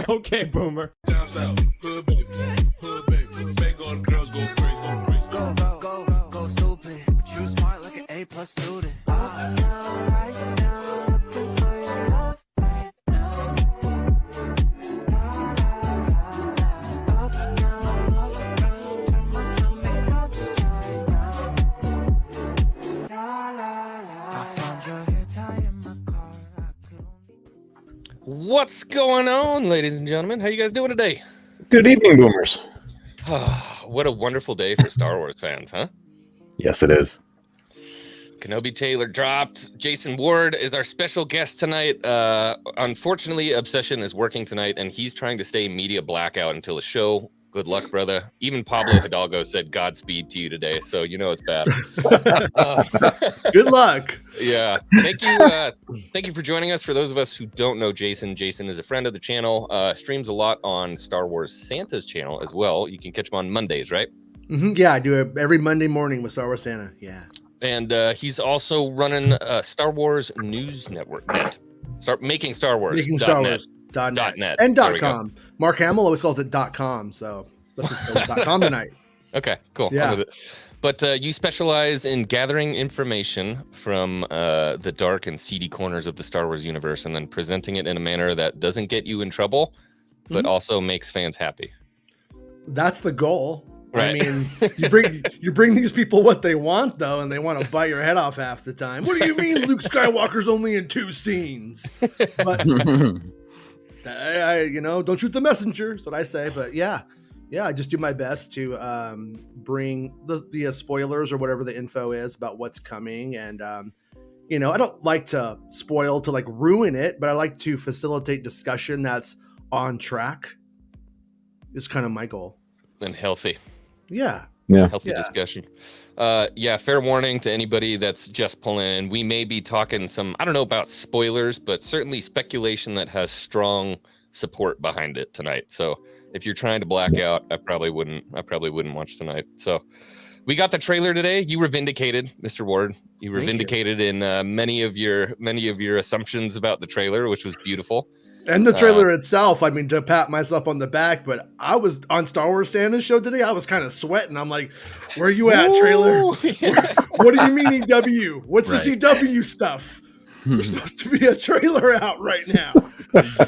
Okay, boomer. Down south, hood baby, bang on girls go crazy, Go stupid. But you smart like an A+ student. Up now, right now, looking for your love right now. La, la, la. Up now, look around, turn my stomach upside down. La, la, la. I found your hair tie in my car. I could only... What's going on, ladies and gentlemen? How you guys doing today? Good evening, boomers. What a wonderful day for Star Wars fans, huh? Yes, it is. Kenobi Taylor dropped. Jason Ward is our special guest tonight. Unfortunately, Obsession is working tonight, and he's trying to stay media blackout until the show. Good luck, brother. Even Pablo Hidalgo said Godspeed to you today, so you know it's bad. Good luck. Yeah. Thank you for joining us. For those of us who don't know Jason is a friend of the channel, streams a lot on Star Wars Santa's channel as well. You can catch him on Mondays, right? Mm-hmm. Yeah, I do it every Monday morning with Star Wars Santa. Yeah. And he's also running Star Wars News Network. Start making Star Wars. Making Star Wars. .net. And .com. Mark Hamill always calls it .com, so let's just go with .com tonight. Okay, cool. Yeah. But you specialize in gathering information from the dark and seedy corners of the Star Wars universe and then presenting it in a manner that doesn't get you in trouble, but also makes fans happy. That's the goal. Right. I mean, you bring these people what they want, though, and they want to bite your head off half the time. What do you mean Luke Skywalker's only in 2 scenes? But I don't shoot the messenger. That's what I say. But yeah, I just do my best to bring the spoilers or whatever the info is about what's coming. And, I don't like to spoil to like ruin it, but I like to facilitate discussion that's on track is kind of my goal. And healthy. Yeah. Healthy discussion. Fair warning to anybody that's just pulling in. We may be talking some, I don't know about spoilers, but certainly speculation that has strong support behind it tonight. So if you're trying to black out, I probably wouldn't watch tonight. So we got the trailer today. You were vindicated, Mr. Ward. You were vindicated in many of your assumptions about the trailer, which was beautiful. And the trailer itself, I mean, to pat myself on the back, but I was on Star Wars Santa's show today. I was kind of sweating. I'm like, where you at, trailer? What do you mean EW? What's this EW stuff? There's supposed to be a trailer out right now.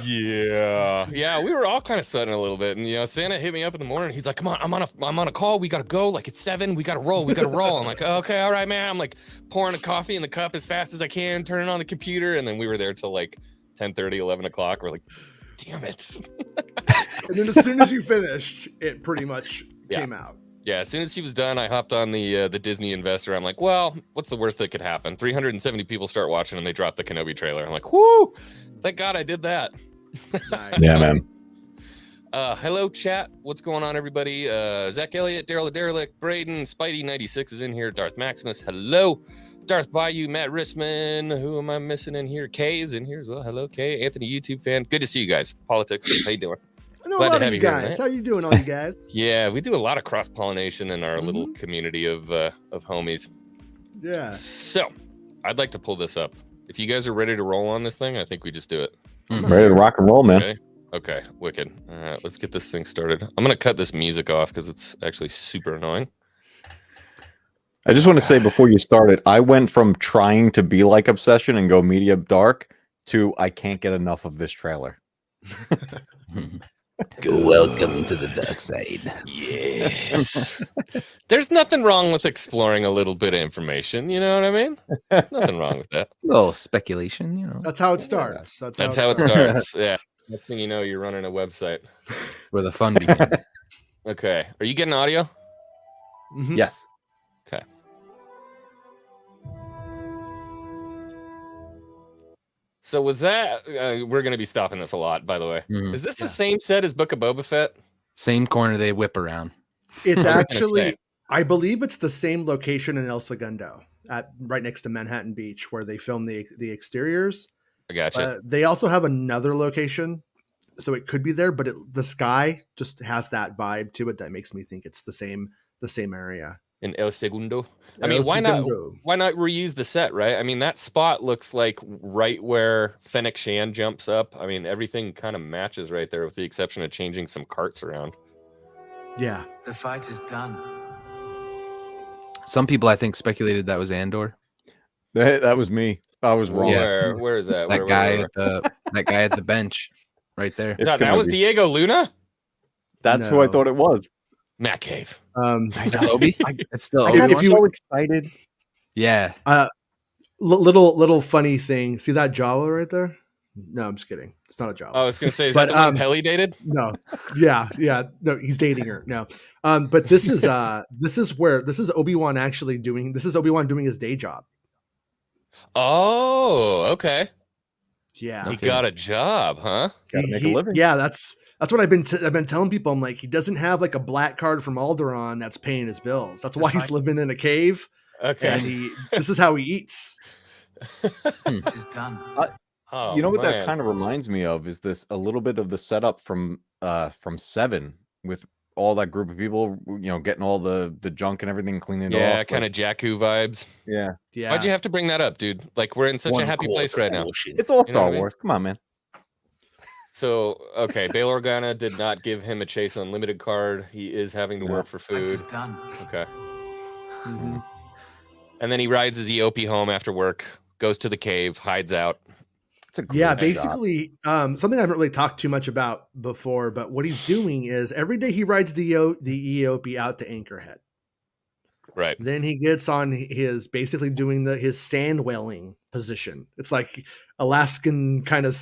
Yeah, we were all kind of sweating a little bit. And, Santa hit me up in the morning. He's like, come on, I'm on a call. We got to go. Like, it's 7. We got to roll. I'm like, okay, all right, man. I'm like pouring a coffee in the cup as fast as I can, turning on the computer. And then we were there till like 10:30, 11 o'clock. We're like, damn it. And then as soon as you finished, it pretty much came out. Yeah, as soon as he was done, I hopped on the Disney Investor. I'm like, well, what's the worst that could happen? 370 people start watching and they drop the Kenobi trailer. I'm like, whoo, thank God I did that. Nice. Yeah, man. Hello, chat. What's going on, everybody? Zach Elliott, Daryl the Derelict, Braden, Spidey96 is in here, Darth Maximus, hello. Darth Bayou, Matt Rissman, who am I missing in here? Kay is in here as well. Hello, Kay. Anthony, YouTube fan. Good to see you guys. Politics, how you doing? I know a lot of you guys. How you doing, all you guys? Yeah, we do a lot of cross-pollination in our little community of homies. Yeah. So, I'd like to pull this up. If you guys are ready to roll on this thing, I think we just do it. Ready to rock and roll, man. Okay, wicked. All right, let's get this thing started. I'm going to cut this music off because it's actually super annoying. I just want to say before you started, I went from trying to be like Obsession and go media dark to I can't get enough of this trailer. Welcome to the dark side. Yes. There's nothing wrong with exploring a little bit of information. You know what I mean? There's nothing wrong with that. A little speculation, That's how it starts. That's how it starts. Yeah. Next thing you know, you're running a website. Where the fun begins. Okay. Are you getting audio? Mm-hmm. Yes. Okay. So was that, we're going to be stopping this a lot, by the way. Is this the same set as Book of Boba Fett? Same corner they whip around. It's actually, I believe it's the same location in El Segundo, right next to Manhattan Beach, where they film the exteriors. I gotcha. They also have another location, so it could be there, but the sky just has that vibe to it that makes me think it's the same area. in El Segundo. I mean, why not reuse the set, right? I mean, that spot looks like right where Fennec Shan jumps up. I mean, everything kind of matches right there, with the exception of changing some carts around. Yeah. The fight is done. Some people, I think, speculated that was Andor. That was me. I was wrong. Yeah. Where is that? That guy at the bench, right there. It's that gonna was be- Diego Luna? That's who I No. thought it was. Matt Cave. Kenobi? It's still I Obi got Wan? so excited. Yeah. Little funny thing. See that Jawa right there? No, I'm just kidding. It's not a Jawa. I was going to say, is But, that the one Pelly dated? No. Yeah. No, he's dating her. No. But this is Obi Wan actually doing. This is Obi Wan doing his day job. Oh, okay. Yeah. He got a job, huh? Gotta make a living. Yeah, that's what I've been telling people. I'm like, he doesn't have like a black card from Alderaan that's paying his bills. That's why he's living in a cave, Okay. and this is how he eats. It is done. Oh, You know what that man. kind of reminds me of is this a little bit of the setup from Seven, with all that group of people, getting all the junk and everything, cleaning it Yeah, off. kind of Jakku vibes. Yeah. Yeah. Why'd you have to bring that up, dude? Like, we're in such a happy place right now. It's all You know what Star I mean? Wars. Come on, man. So, okay, Bail Organa did not give him a Chase Unlimited card. He is having to Yeah. work for Fight is food. done. Okay. Mhm. And then he rides his EOP home after work, goes to the cave, hides out. It's a great Yeah, shot. basically, something I haven't really talked too much about before, but what he's doing is every day he rides the EOP out to Anchorhead. Right. Then he gets on his basically doing his sand whaling position. It's like Alaskan kind of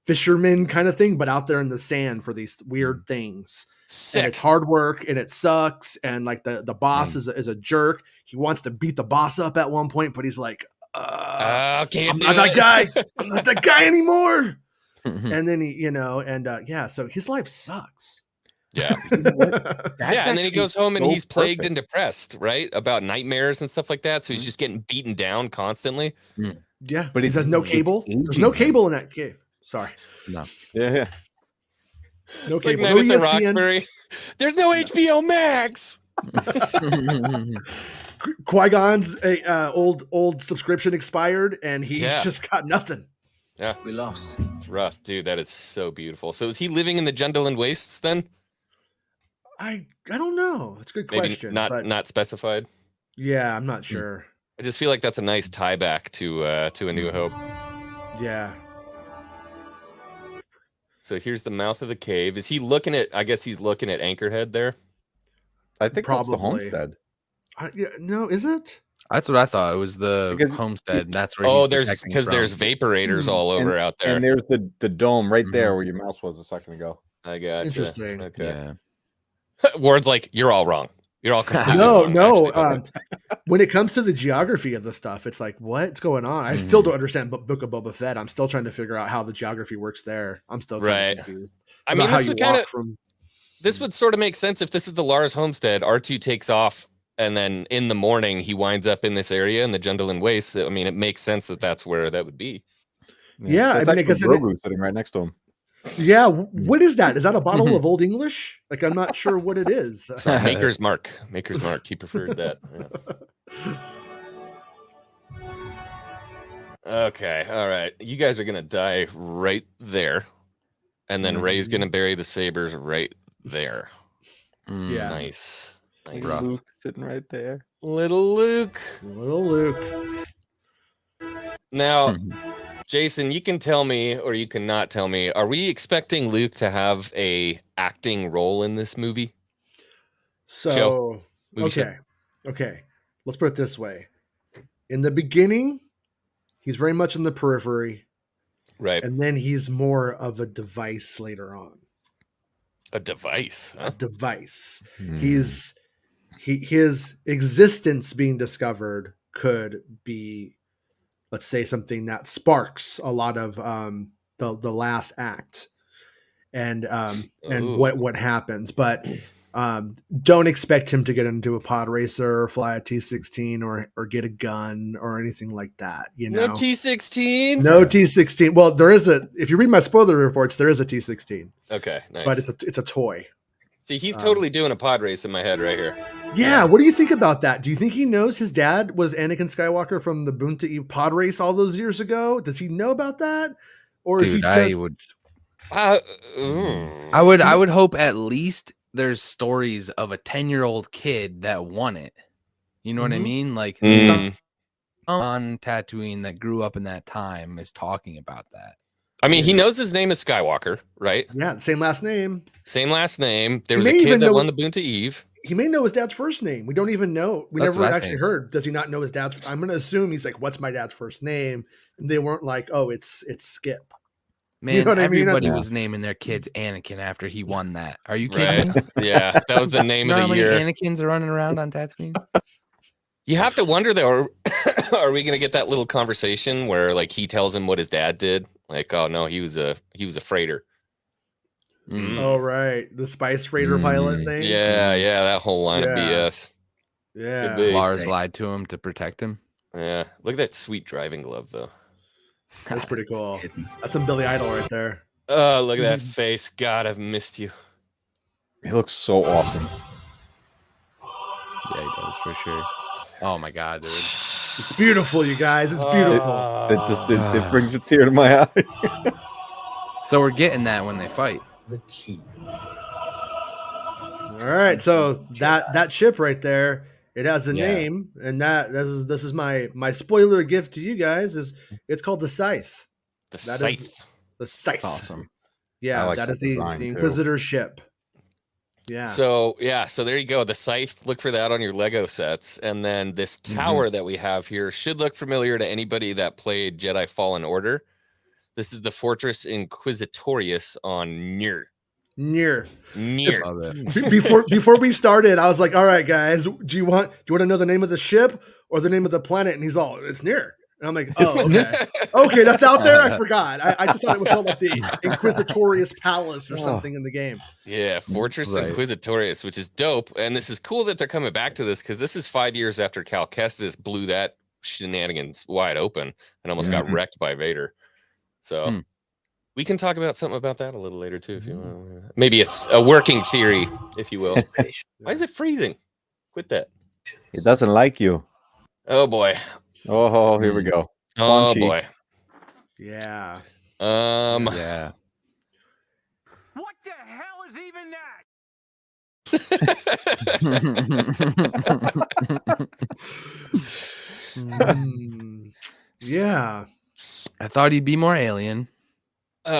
fisherman kind of thing, but out there in the sand for these weird things. And it's Sick. hard work and it sucks. And like the boss is a jerk. He wants to beat the boss up at one point, but he's like, Can't I'm do not that it. guy. I'm not that guy anymore. Mhm. And then he, so his life sucks. Yeah. Yeah, and then he goes home and he's plagued and depressed, right? About nightmares and stuff like that. So he's just getting beaten down constantly. Yeah, But he it's- has no it's cable. There's aging no him. cable in that cave. Sorry, No. Yeah. no It's like cable. Night No at the ESPN. Roxbury. There's no HBO Max. Qui-Gon's old subscription expired, and he's Yeah. just got nothing. We lost. It's rough, dude. That is so beautiful. So is he living in the Jundland Wastes then? I don't know. That's a good Maybe question. not but not specified. yeah, I'm not sure. I just feel like that's a nice tie back to A New Hope. Yeah, So here's the mouth of the cave. Is he looking at? I guess he's looking at Anchorhead there. I think that's the Probably. homestead. No, is it? That's what I thought. It was the Because- homestead. That's where. Oh, he's there's protecting because from. there's vaporators all over out there. And there's the dome right there Mhm. where your mouse was a second ago. I got Interesting. Okay. Yeah. Ward's like, you're all wrong. You're all completely No, wrong, no. actually. When it comes to the geography of the stuff, it's like, what's going on? I still Mhm. don't understand Book of Boba Fett. I'm still trying to figure out how the geography works there. I'm still kinda Right. confused I about mean, how this you would kind of walk from. this would sort of make sense if this is the Lars homestead. R2 takes off, and then in the morning he winds up in this area in the Jundland Wastes. I mean, it makes sense that that's where that would be. Yeah, That's I mean, I actually guess Grogu sitting right next to him. Yeah, what is that? Is that a bottle of Old English? Like, I'm not sure what it is. So Maker's Mark. Maker's Mark. He preferred that. Yeah. Okay. All right. You guys are gonna die right there, and then Ray's gonna bury the sabers right there. Mm. Yeah. Nice. Nice. Rough. Luke sitting right there. Little Luke. Little Luke. Now, Mhm. Jason, you can tell me or you cannot tell me. Are we expecting Luke to have a acting role in this movie? So, Movie show. okay. Let's put it this way. In the beginning, he's very much in the periphery, Right. and then he's more of a device later on. A device. A Huh? device. Hmm. His existence being discovered could be, let's say, something that sparks a lot of the last act and Ooh. what happens. But don't expect him to get into a pod racer or fly a T-16 or get a gun or anything like that. You know, No T-16s? no T-16. Well, there is if you read my spoiler reports, there is a T-16, Okay, nice. but it's a toy. See, he's totally doing a pod race in my head right here. Yeah, what do you think about that? Do you think he knows his dad was Anakin Skywalker from the Boonta Eve pod race all those years ago? Does he know about that? Or is he Dude, I just would Mm. I would hope at least there's stories of a 10-year-old kid that won it. You know what I Mhm. mean? Like Mm. some on Tatooine that grew up in that time is talking about that. I mean, he knows his name is Skywalker, right? yeah, same last name? Same last name. There was may a kid even that know- won the Boonta Eve. He may know his dad's first name. We don't even know. We That's never what I actually think. heard. Does he not know his dad's? I'm going to assume he's like, "What's my dad's first name?" And they weren't like, "Oh, it's Skip." Man, know what I mean? everybody Yeah. was naming their kids Anakin after he won that. Are you kidding Right. me? Yeah, that was the name You know how of the many year. Anakins are running around on Tatooine? You have to wonder though, are we gonna get that little conversation where like he tells him what his dad did? Like, oh no, he was a freighter. Mm. Oh, right, the Spice Freighter pilot Mm. thing. Yeah, that whole line of Yeah. BS. yeah. Could be. Lars lied to him to protect him. Yeah, look at that sweet driving glove though. That's pretty cool. That's some Billy Idol right there. Oh, look at that face. God, I've missed you. He looks so awesome. Yeah, he does for sure. Oh my god, dude. It's beautiful, you guys. It's beautiful. It just it brings a tear to my eye. So we're getting that when they fight. All right, so that ship right there, it has a Yeah. name, and this is my spoiler gift to you guys. It's called the Scythe. The That is- scythe. The Scythe. That's awesome. Yeah, I like that that is the design, too. Inquisitor ship. Yeah. So there you go. The scythe. Look for that on your Lego sets, and then this tower that we have here should look familiar to anybody that played Jedi Fallen Order. This is the Fortress Inquisitorius on Nier. Near. Nier. Love it. Before we started, I was like, "All right, guys, do you want to know the name of the ship or the name of the planet?" And he's all, "It's Near." And I'm like, "Oh, okay, okay, that's out there. I forgot. I just thought it was called like the Inquisitorius Palace or something in the game." Yeah, Fortress Right. Inquisitorius, which is dope. And this is cool that they're coming back to this because this is 5 years after Cal Kestis blew that shenanigans wide open and almost got wrecked by Vader. So we can talk about something about that a little later too, if you want. Maybe a working theory, if you will. Why is it freezing? Quit that. He doesn't like you. Oh boy. Oh, here we go. Oh Quan Chi. boy. Yeah. Yeah. What the hell is even that? Yeah. I thought he'd be more alien. He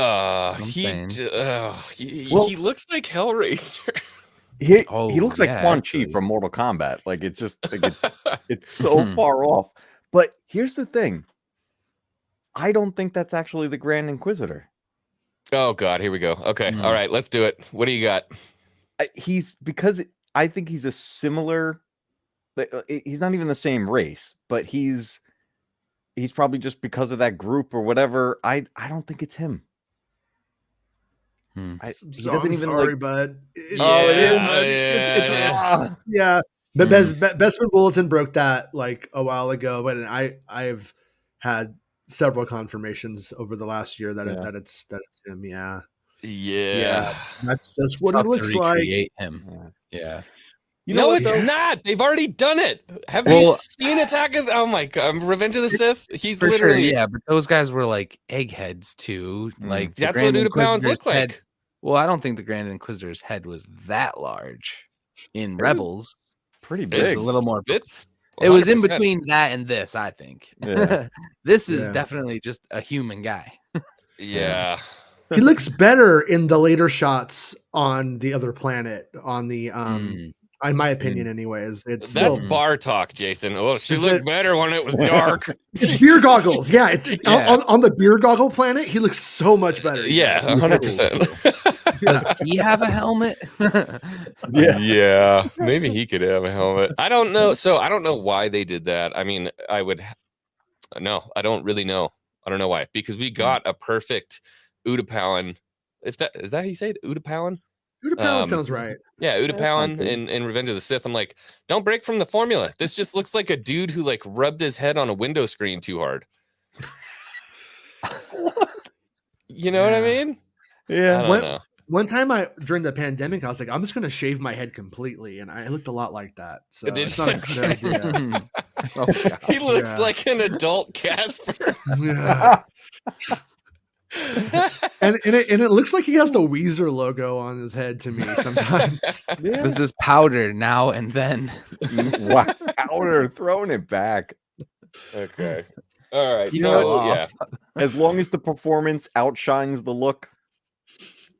Well- he looks like Hellraiser. He Oh, looks like yeah, Quan Chi actually. from Mortal Kombat. Like it's just like it's so far off. But here's the thing. I don't think that's actually the Grand Inquisitor. Oh god, here we go. Okay, all right, let's do it. What do you got? I think he's a similar. He's not even the same race, but he's probably just because of that group or whatever. I don't think it's him. He So doesn't I'm even sorry, like. bud. It's- Oh, it's him, yeah, bud. yeah. Yeah. But Bestman Bulletin broke that like a while ago, but I've had several confirmations over the last year that that it's him. Yeah. Yeah. That's just what Tough he to looks like. recreate him. Yeah. You know No, what, it's though? not. They've already done it. Have you Well- seen Attack of? Oh my god, Revenge of the Sith. He's For literally. sure, yeah, but those guys were like eggheads too. Like the That's Grand what Udapauns Inquisitor's look like. head- Well, I don't think the Grand Inquisitor's head was that large in Rebels. Pretty It was big. a little more. It's. It was in 100%. between that and this, I think. Yeah. This is Yeah. definitely just a human guy. Yeah. He looks better in the later shots on the other planet. On the in my opinion, anyways, it's That's still bar talk, Jason. Oh, she Is looked it- better when it was dark. it's beer goggles. Yeah, Yeah. On the beer goggle planet, he looks so much better. Yeah, 100%. Does he have a helmet? Yeah, maybe he could have a helmet. I don't know. So I don't know why they did that. I mean, no, I don't really know. I don't know why. Because we got a perfect Udapauan. If that is that how you say it? Udapauan? Udapauan sounds right. Yeah, Udapauan good. in Revenge of the Sith. I'm like, don't break from the formula. This just looks like a dude who like rubbed his head on a window screen too hard. You know what I mean? I Yeah. don't When- know. One time during the pandemic, I was like, I'm just gonna shave my head completely, and I looked a lot like that. So Did it's not a you? good idea. Oh, God. He looks Yeah. like an adult Casper. Yeah. and it looks like he has the Weezer logo on his head to me sometimes. This is powder now and then. Wow, powder, throwing it back. Okay. All right. You So know- yeah, As long as the performance outshines the look,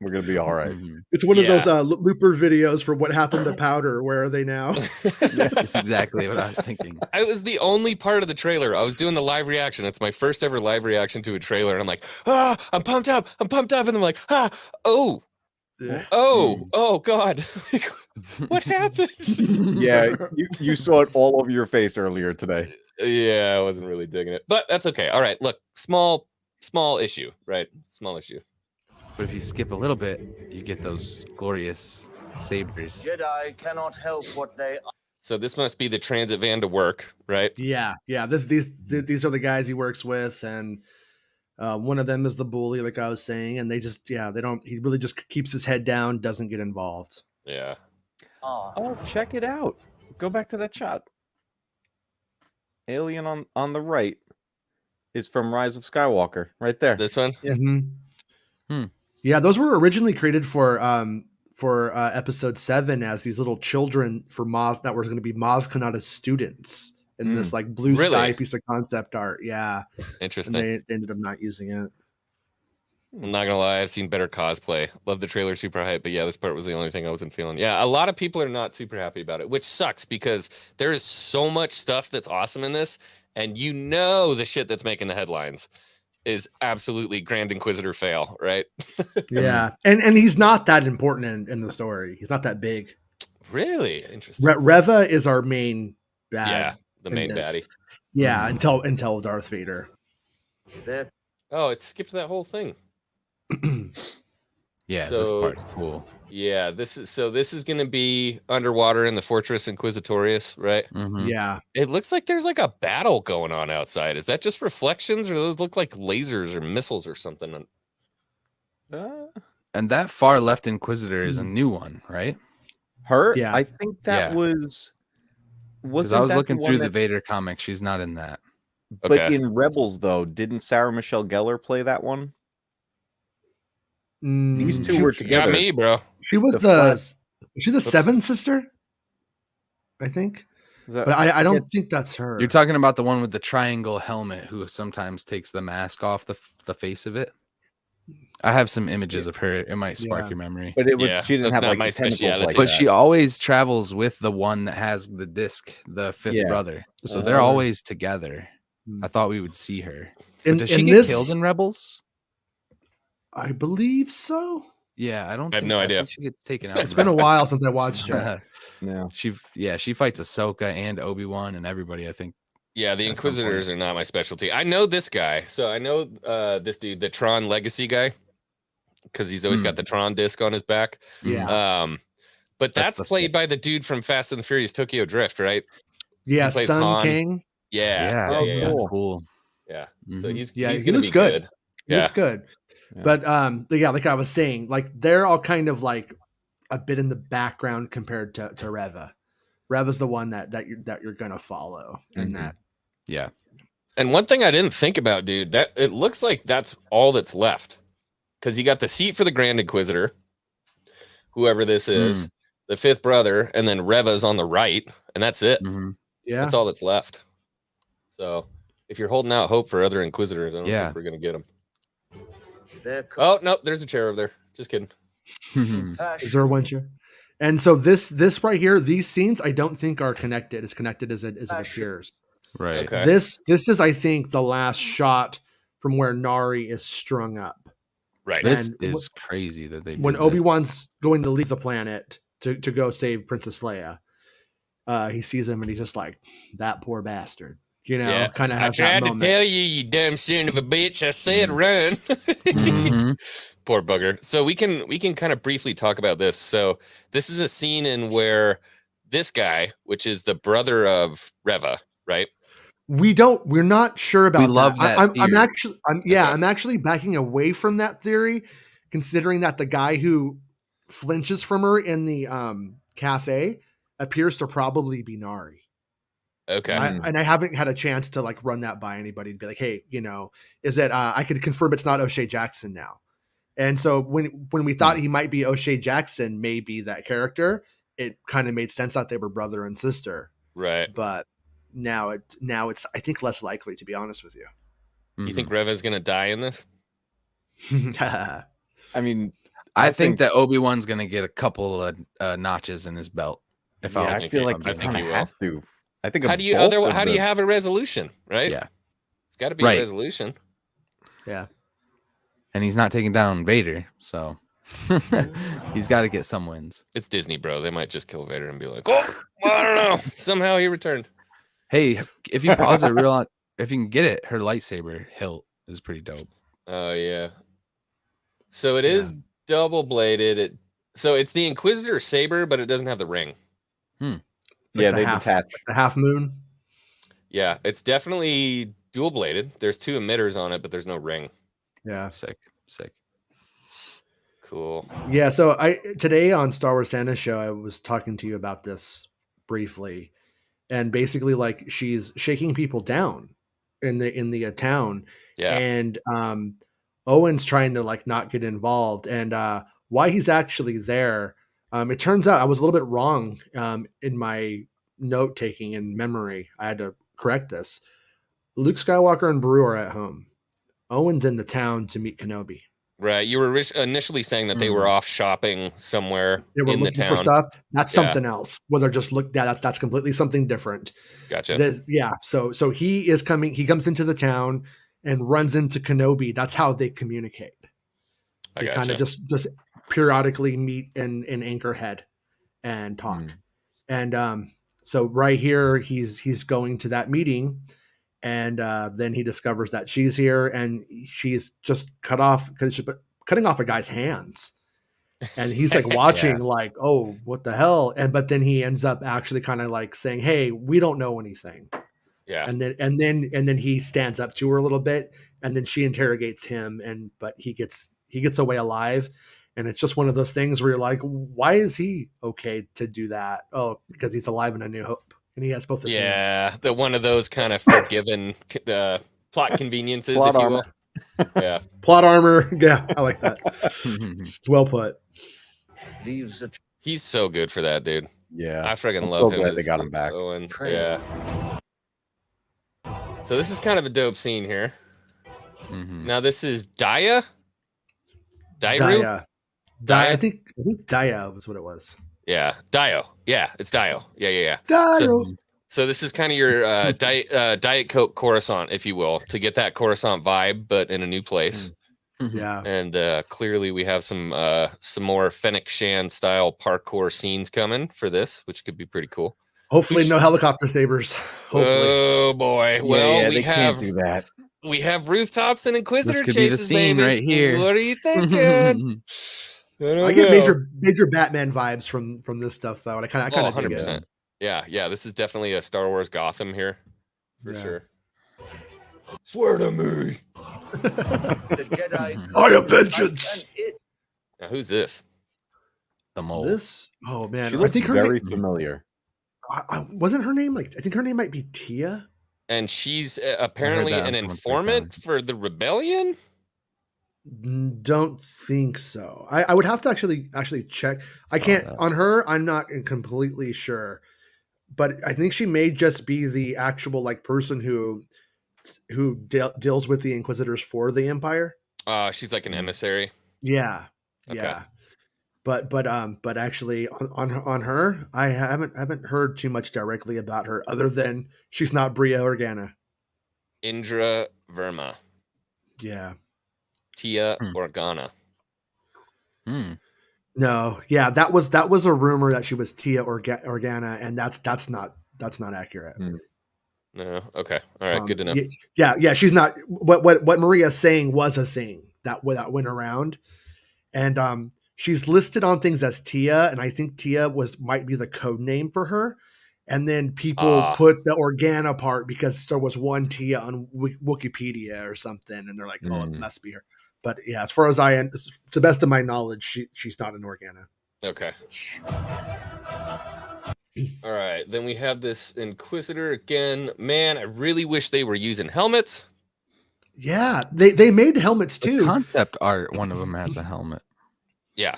we're gonna be all right. Mhm. It's one of those Yeah. Looper videos for what happened to Powder. Where are they now? That's exactly what I was thinking. I was the only part of the trailer. I was doing the live reaction. It's my first ever live reaction to a trailer, and I'm like, I'm pumped up, and I'm like, Yeah. oh God, Like, what happened? Yeah, you saw it all over your face earlier today. Yeah, I wasn't really digging it, but that's okay. All right, look, small issue, right? Small issue. But if you skip a little bit, you get those glorious sabers. Jedi cannot help what they are. So this must be the transit van to work, right? Yeah. These are the guys he works with, and one of them is the bully, like I was saying, and they don't. He really just keeps his head down, doesn't get involved. Yeah. Oh, check it out. Go back to that shot. Alien on the right is from Rise of Skywalker, right there. This one. Yeah. Yeah, those were originally created for episode 7 as these little children for Maz that were going to be Maz Kanata's students in this like blue Really? sky piece of concept art. Yeah, and Interesting. they ended up not using it. I'm not gonna lie, I've seen better cosplay. Love the trailer, super hype, but yeah, this part was the only thing I wasn't feeling. Yeah, a lot of people are not super happy about it, which sucks because there is so much stuff that's awesome in this, and you know the shit that's making the headlines is absolutely Grand Inquisitor fail, right? Yeah, and he's not that important in the story. He's not that big. Really interesting. Reva is our main bad. Yeah, the in main this. baddie. Yeah, until Darth Vader. Their Oh, it skipped that whole thing. Yeah, this So- part's cool. Yeah, this is gonna be underwater in the Fortress Inquisitorius, right? Mhm. Yeah, It looks like there's like a battle going on outside. Is that just reflections, or those look like lasers or missiles or something? And that far left Inquisitor is a new one, right? Her? Yeah. I think that Yeah. was. Because Wasn't I was that looking one through the that- Vader comic. She's not in that. But Okay. in Rebels, though, didn't Sarah Michelle Gellar play that one? These two she, were You together. got me, bro. She was the the flat- was she the seventh sister? I think, Is that- but I don't forget- think that's her. You're talking about the one with the triangle helmet who sometimes takes the mask off the face of it. I have some images of her. It might spark Yeah. your memory. But it was Yeah, she didn't that's have not like my the tentacles speciality. like But that. she always travels with the one that has the disc, the fifth Yeah. brother. So they're Uh, always together. Hmm. I thought we would see her. But in, does she in get this, killed in Rebels? I believe so. Yeah, I don't. I have think- no I idea. think she gets taken out. It's been a while since I watched it. Yeah. She fights Ahsoka and Obi-Wan and everybody. I think. Yeah, the At some Inquisitors are not my specialty. I know this guy. So I know this dude, the Tron Legacy guy, because he's always got the Tron disc on his back. Yeah, But That's that's the played fifth. by the dude from Fast and the Furious Tokyo Drift, right? yeah, plays Sun Han. King. Yeah. Oh, yeah, yeah, that's cool. cool. yeah. Mhm. So he's Yeah, he's he gonna looks be good. good. He looks good. Yeah. But yeah, like I was saying, like they're all kind of like a bit in the background compared to Reva. Reva's the one that you're gonna follow, and Mhm. that Yeah. And one thing I didn't think about, dude, that it looks like that's all that's left. Because you got the seat for the Grand Inquisitor, whoever this is, the fifth brother, and then Reva's on the right, and that's it. Mhm. yeah. That's all that's left. So if you're holding out hope for other Inquisitors, I don't Yeah. think we're gonna get them. their Oh no, there's a chair over there. Just kidding. Is there one chair? And so this right here, these scenes, I don't think are connected. As connected as it appears. Right. Okay. This is, I think, the last shot from where Nari is strung up. Right. This And is crazy that they When did this. Obi-Wan's going to leave the planet to go save Princess Leia, he sees him and he's just like, that poor bastard. You know, Yeah. kind of I has that tried to moment. tell you, you dumb son of a bitch. I said run. Mhm. Poor bugger. So we can kind of briefly talk about this. So this is a scene in where this guy, which is the brother of Reva, right? We're not sure about We love that I'm theory. actually, I'm actually backing away from that theory considering that the guy who flinches from her in the cafe appears to probably be Nari. Okay. And I haven't had a chance to like run that by anybody and be like, hey, is it I could confirm it's not O'Shea Jackson now. And so when we thought he might be O'Shea Jackson, maybe that character, it kind of made sense that they were brother and sister. Right. But now it's I think less likely, to be honest with you. You think Reva's gonna die in this? I mean, I think that Obi-Wan's gonna get a couple of notches in his belt. If yeah, I feel like I they think kind he of will. have to. I think How do you have a resolution, right? Yeah. It's got to be Right. a resolution. Yeah. And he's not taking down Vader, so he's got to get some wins. It's Disney, bro. They might just kill Vader and be like, oh, I don't know. Somehow he returned. Hey, if you pause it if you can get it, her lightsaber hilt is pretty dope. Oh yeah. So it is double bladed. So it's the Inquisitor saber, but it doesn't have the ring. It's like Yeah, the they half, detach. the half moon. Yeah, it's definitely dual bladed. There's 2 emitters on it, but there's no ring. Yeah. Sick. Cool. Yeah. So today on Star Wars Santa's show, I was talking to you about this briefly, and basically like she's shaking people down in the town, Yeah. and Owen's trying to like not get involved, and why he's actually there. It turns out I was a little bit wrong in my note taking and memory. I had to correct this. Luke Skywalker and Beru are at home. Owen's in the town to meet Kenobi. Right. You were initially saying that they were off shopping somewhere They were in the looking town. for stuff. That's Yeah. something else. Where they're just that's completely something different. Gotcha. Yeah. So he is coming. He comes into the town and runs into Kenobi. That's how they communicate. I They kind gotcha. of just periodically meet in Anchorhead and talk. And so right here, he's going to that meeting, and then he discovers that she's here, and she's just cutting off a guy's hands, and he's like watching, like, oh, what the hell? But then he ends up actually kind of like saying, hey, we don't know anything. Yeah. And then he stands up to her a little bit, and then she interrogates him, but he gets away alive. And it's just one of those things where you're like, why is he okay to do that? Oh, because he's alive in A New Hope, and he has both his hands. Yeah. The one of those kind of forgiven plot conveniences, Plot if you will. armor. Yeah. Plot armor. Yeah, I like that. Well put. Leaves a He's so good for that, dude. Yeah. I freaking I'm love so him. glad they as got him Luke back. Owen. Trail. Yeah. So this is kind of a dope scene here. Now this is Daya. Dairu? I think Daya was what it was. Yeah. Dio. Yeah, it's Dio. Yeah. Dio. So this is kind of your Diet Coke Coruscant, if you will, to get that Coruscant vibe, but in a new place. Yeah. And clearly we have some more Fennec Shan style parkour scenes coming for this, which could be pretty cool. Hopefully no helicopter sabers. Hopefully. Oh boy. Well, they can't do that. we have rooftops and Inquisitor This could be the chases, scene baby. right here. What are you thinking? I get major Batman vibes from this stuff though, and I kind of 100%. Yeah. This is definitely a Star Wars Gotham here, for sure. Swear to me. the Jedi. I have vengeance. And it Now, who's this? The mole. This, oh man, She I looks think her very name, familiar. wasn't her name like, I think her name might be Tia. And she's apparently that an on someone's informant breakdown. for the rebellion. Don't think so. I would have to actually check. I can't that. on her. I'm not completely sure, but I think she may just be the actual like person who deals with the Inquisitors for the Empire. She's like an emissary. Yeah, Okay. yeah. But actually on her, I haven't heard too much directly about her other than she's not Bria Organa. Indra Verma. Yeah. Tia Organa. No. Yeah. That was a rumor that she was Tia Organa, and that's not accurate. No. Okay. All right. Good to know. Yeah. She's not. What Maria's saying was a thing that went around, and she's listed on things as Tia, and I think Tia might be the code name for her. And then people put the Organa part because there was one Tia on Wikipedia or something, and they're like, "Oh, it must be her." But yeah, as far as to the best of my knowledge, she's not an Organa. Okay. All right. Then we have this Inquisitor again. Man, I really wish they were using helmets. Yeah, they made helmets The too. concept art, one of them has a helmet. Yeah.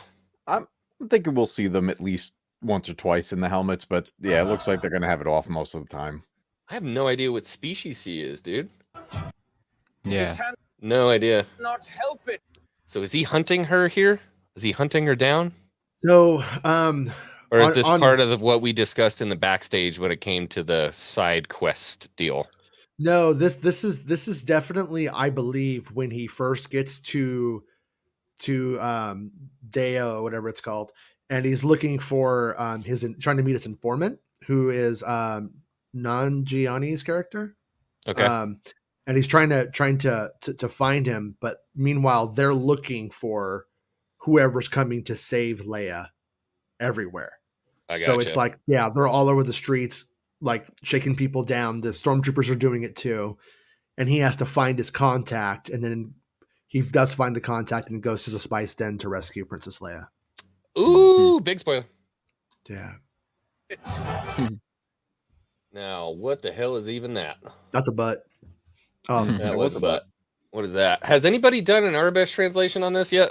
I'm thinking we'll see them at least once or twice in the helmets, but yeah, it looks like they're gonna have it off most of the time. I have no idea what species he is, dude. Yeah. You No idea. cannot help it. So is he hunting her here? Is he hunting her down? So, Or is On- this on- part of what we discussed in the backstage when it came to the side quest deal? no, this is definitely, I believe, when he first gets to Deo or whatever it's called, and he's looking for trying to meet his informant, who is Nanjiani's character. Okay. And he's trying to find him, but meanwhile they're looking for whoever's coming to save Leia everywhere. I got So it's like, yeah, they're all over the streets, like shaking people down. The stormtroopers are doing it too, and he has to find his contact, and then he does find the contact and goes to the spice den to rescue Princess Leia. Ooh, big spoiler. Yeah, Now, what the hell is even that? that's a butt. Oh, Mhm. That was a butt. What is that? Has anybody done an Arabic translation on this yet?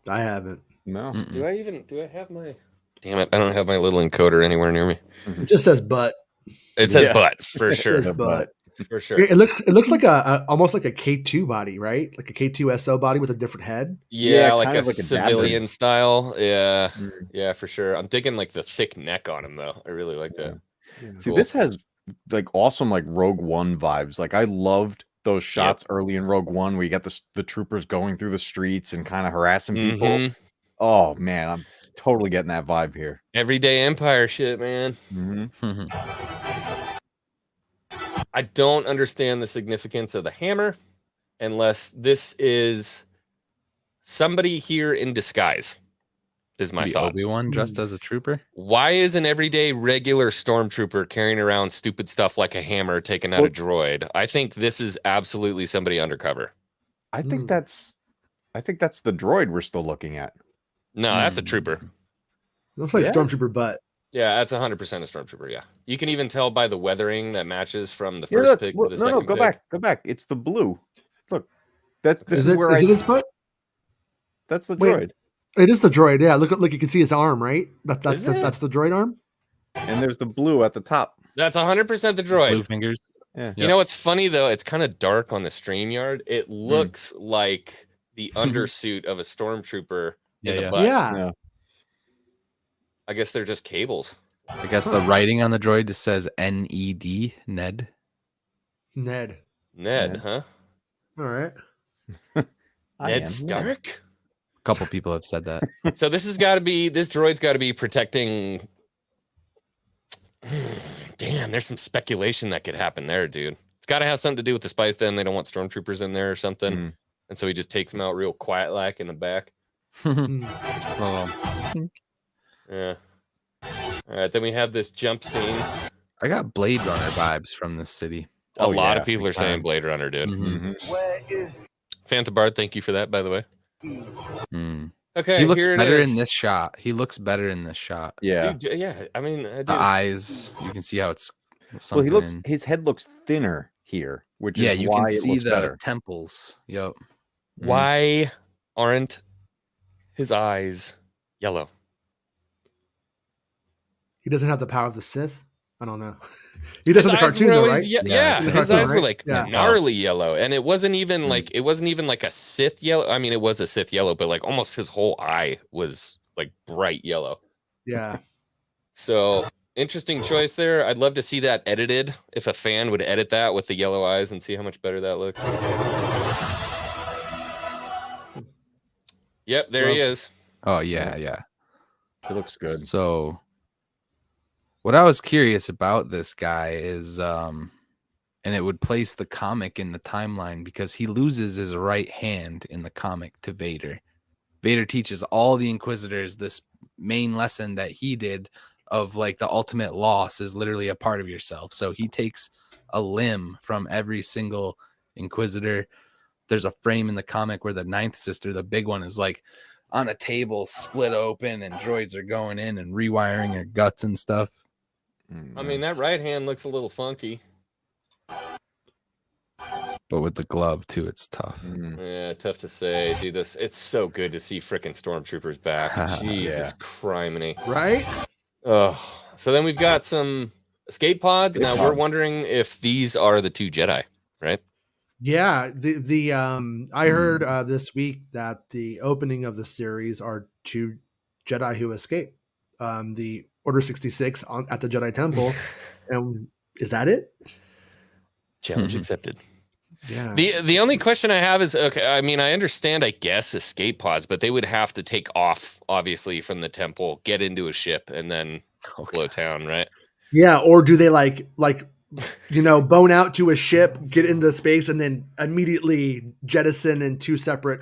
I haven't. No. Mm-mm. Do I have my... Damn it, I don't have my little encoder anywhere near me. It just says butt. It says Yeah. butt, for It sure. says butt. For sure. It looks like a almost like a K2 body, right? Like a K2SO body with a different head. Yeah, Yeah, like kind a of like a civilian style. Yeah, Mm. yeah, for sure. I'm digging like the thick neck on him, though. I really like that. See, Cool. this has like awesome like Rogue One vibes. Like I loved those shots early in Rogue One where you got the troopers going through the streets and kind of harassing people. Mhm. Oh man, I'm totally getting that vibe here. Everyday Empire shit, man. Mhm. I don't understand the significance of the hammer unless this is somebody here in disguise, is my The thought. Obi-Wan dressed as a trooper. Why is an everyday regular stormtrooper carrying around stupid stuff like a hammer taking out a droid? I think this is absolutely somebody undercover. I think Mm. that's the droid we're still looking at. No, that's a trooper. Looks like Yeah. stormtrooper butt. Yeah, that's 100% a stormtrooper. Yeah, you can even tell by the weathering that matches from the Here, first look, pick look, to the no, second go pick. back, go back. It's the blue. Look, this Is is it where is it his butt? that's the Wait. droid. It is the droid. Yeah, look you can see his arm, right? That's Is it? that's the droid arm. And there's the blue at the top. That's 100% the Blue droid. fingers. Yeah. You know what's funny though? It's kind of dark on the StreamYard. It looks like the undersuit of a stormtrooper in the Yeah. butt. Yeah. Yeah. I guess they're just cables. I guess the writing on the droid just says NED, Ned. Ned. Ned, Yeah. huh? All right. I Ned am, yeah. Stark? A couple people have said that. So this droid's got to be protecting. Damn, there's some speculation that could happen there, dude. It's got to have something to do with the spice den. They don't want stormtroopers in there or something. Mm. And so he just takes them out real quiet like in the back. Hmm. Well, Yeah. All right, then we have this jump scene. I got Blade Runner vibes from this city. A Oh, lot yeah, of people big are saying time. Blade Runner, dude. Mhm. Mhm. Where is Phantom Bard, thank you for that, by the way. Mm. Okay, He looks here it better is. in this shot. He looks better in this shot. Yeah. Dude, yeah, I mean, The eyes, you can see how it's Well, something. he looks. His head looks thinner here, which Yeah, is you why can it see looks the better. temples. Yep. why aren't his eyes yellow? He doesn't have the power of the Sith. I don't know. He does in the His eyes cartoon, were though, always right? yeah, Yeah, in the his cartoon, eyes were right? like Yeah. gnarly yellow, and it wasn't even Mm. like a Sith yellow. I mean, it was a Sith yellow, but like almost his whole eye was like bright yellow. Yeah. So interesting choice there. I'd love to see that edited. If a fan would edit that with the yellow eyes and see how much better that looks. Yep, there he is. Oh yeah, yeah. It looks good. So what I was curious about this guy is and it would place the comic in the timeline because he loses his right hand in the comic to Vader. Vader teaches all the Inquisitors this main lesson that he did of like the ultimate loss is literally a part of yourself. So he takes a limb from every single Inquisitor there's a frame in the comic where the ninth sister, the big one, is like on a table split open and droids are going in and rewiring her guts and stuff. I mean, that right hand looks a little funky. But with the glove too, it's tough. Yeah, tough to say. Dude, it's so good to see freaking stormtroopers back. Jesus criminy. Right? Oh, so then we've got some escape pods. Now we're wondering if these are the 2 Jedi, right? Yeah. I heard this week that the opening of the series are 2 Jedi who escape. The Order 66 at the Jedi Temple. And is that it? Challenge accepted. Yeah. The only question I have is, okay, I mean, I understand, I guess, escape pods, but they would have to take off, obviously, from the temple, get into a ship, and then blow town, right? Yeah, or do they like bone out to a ship, get into space, and then immediately jettison in 2 separate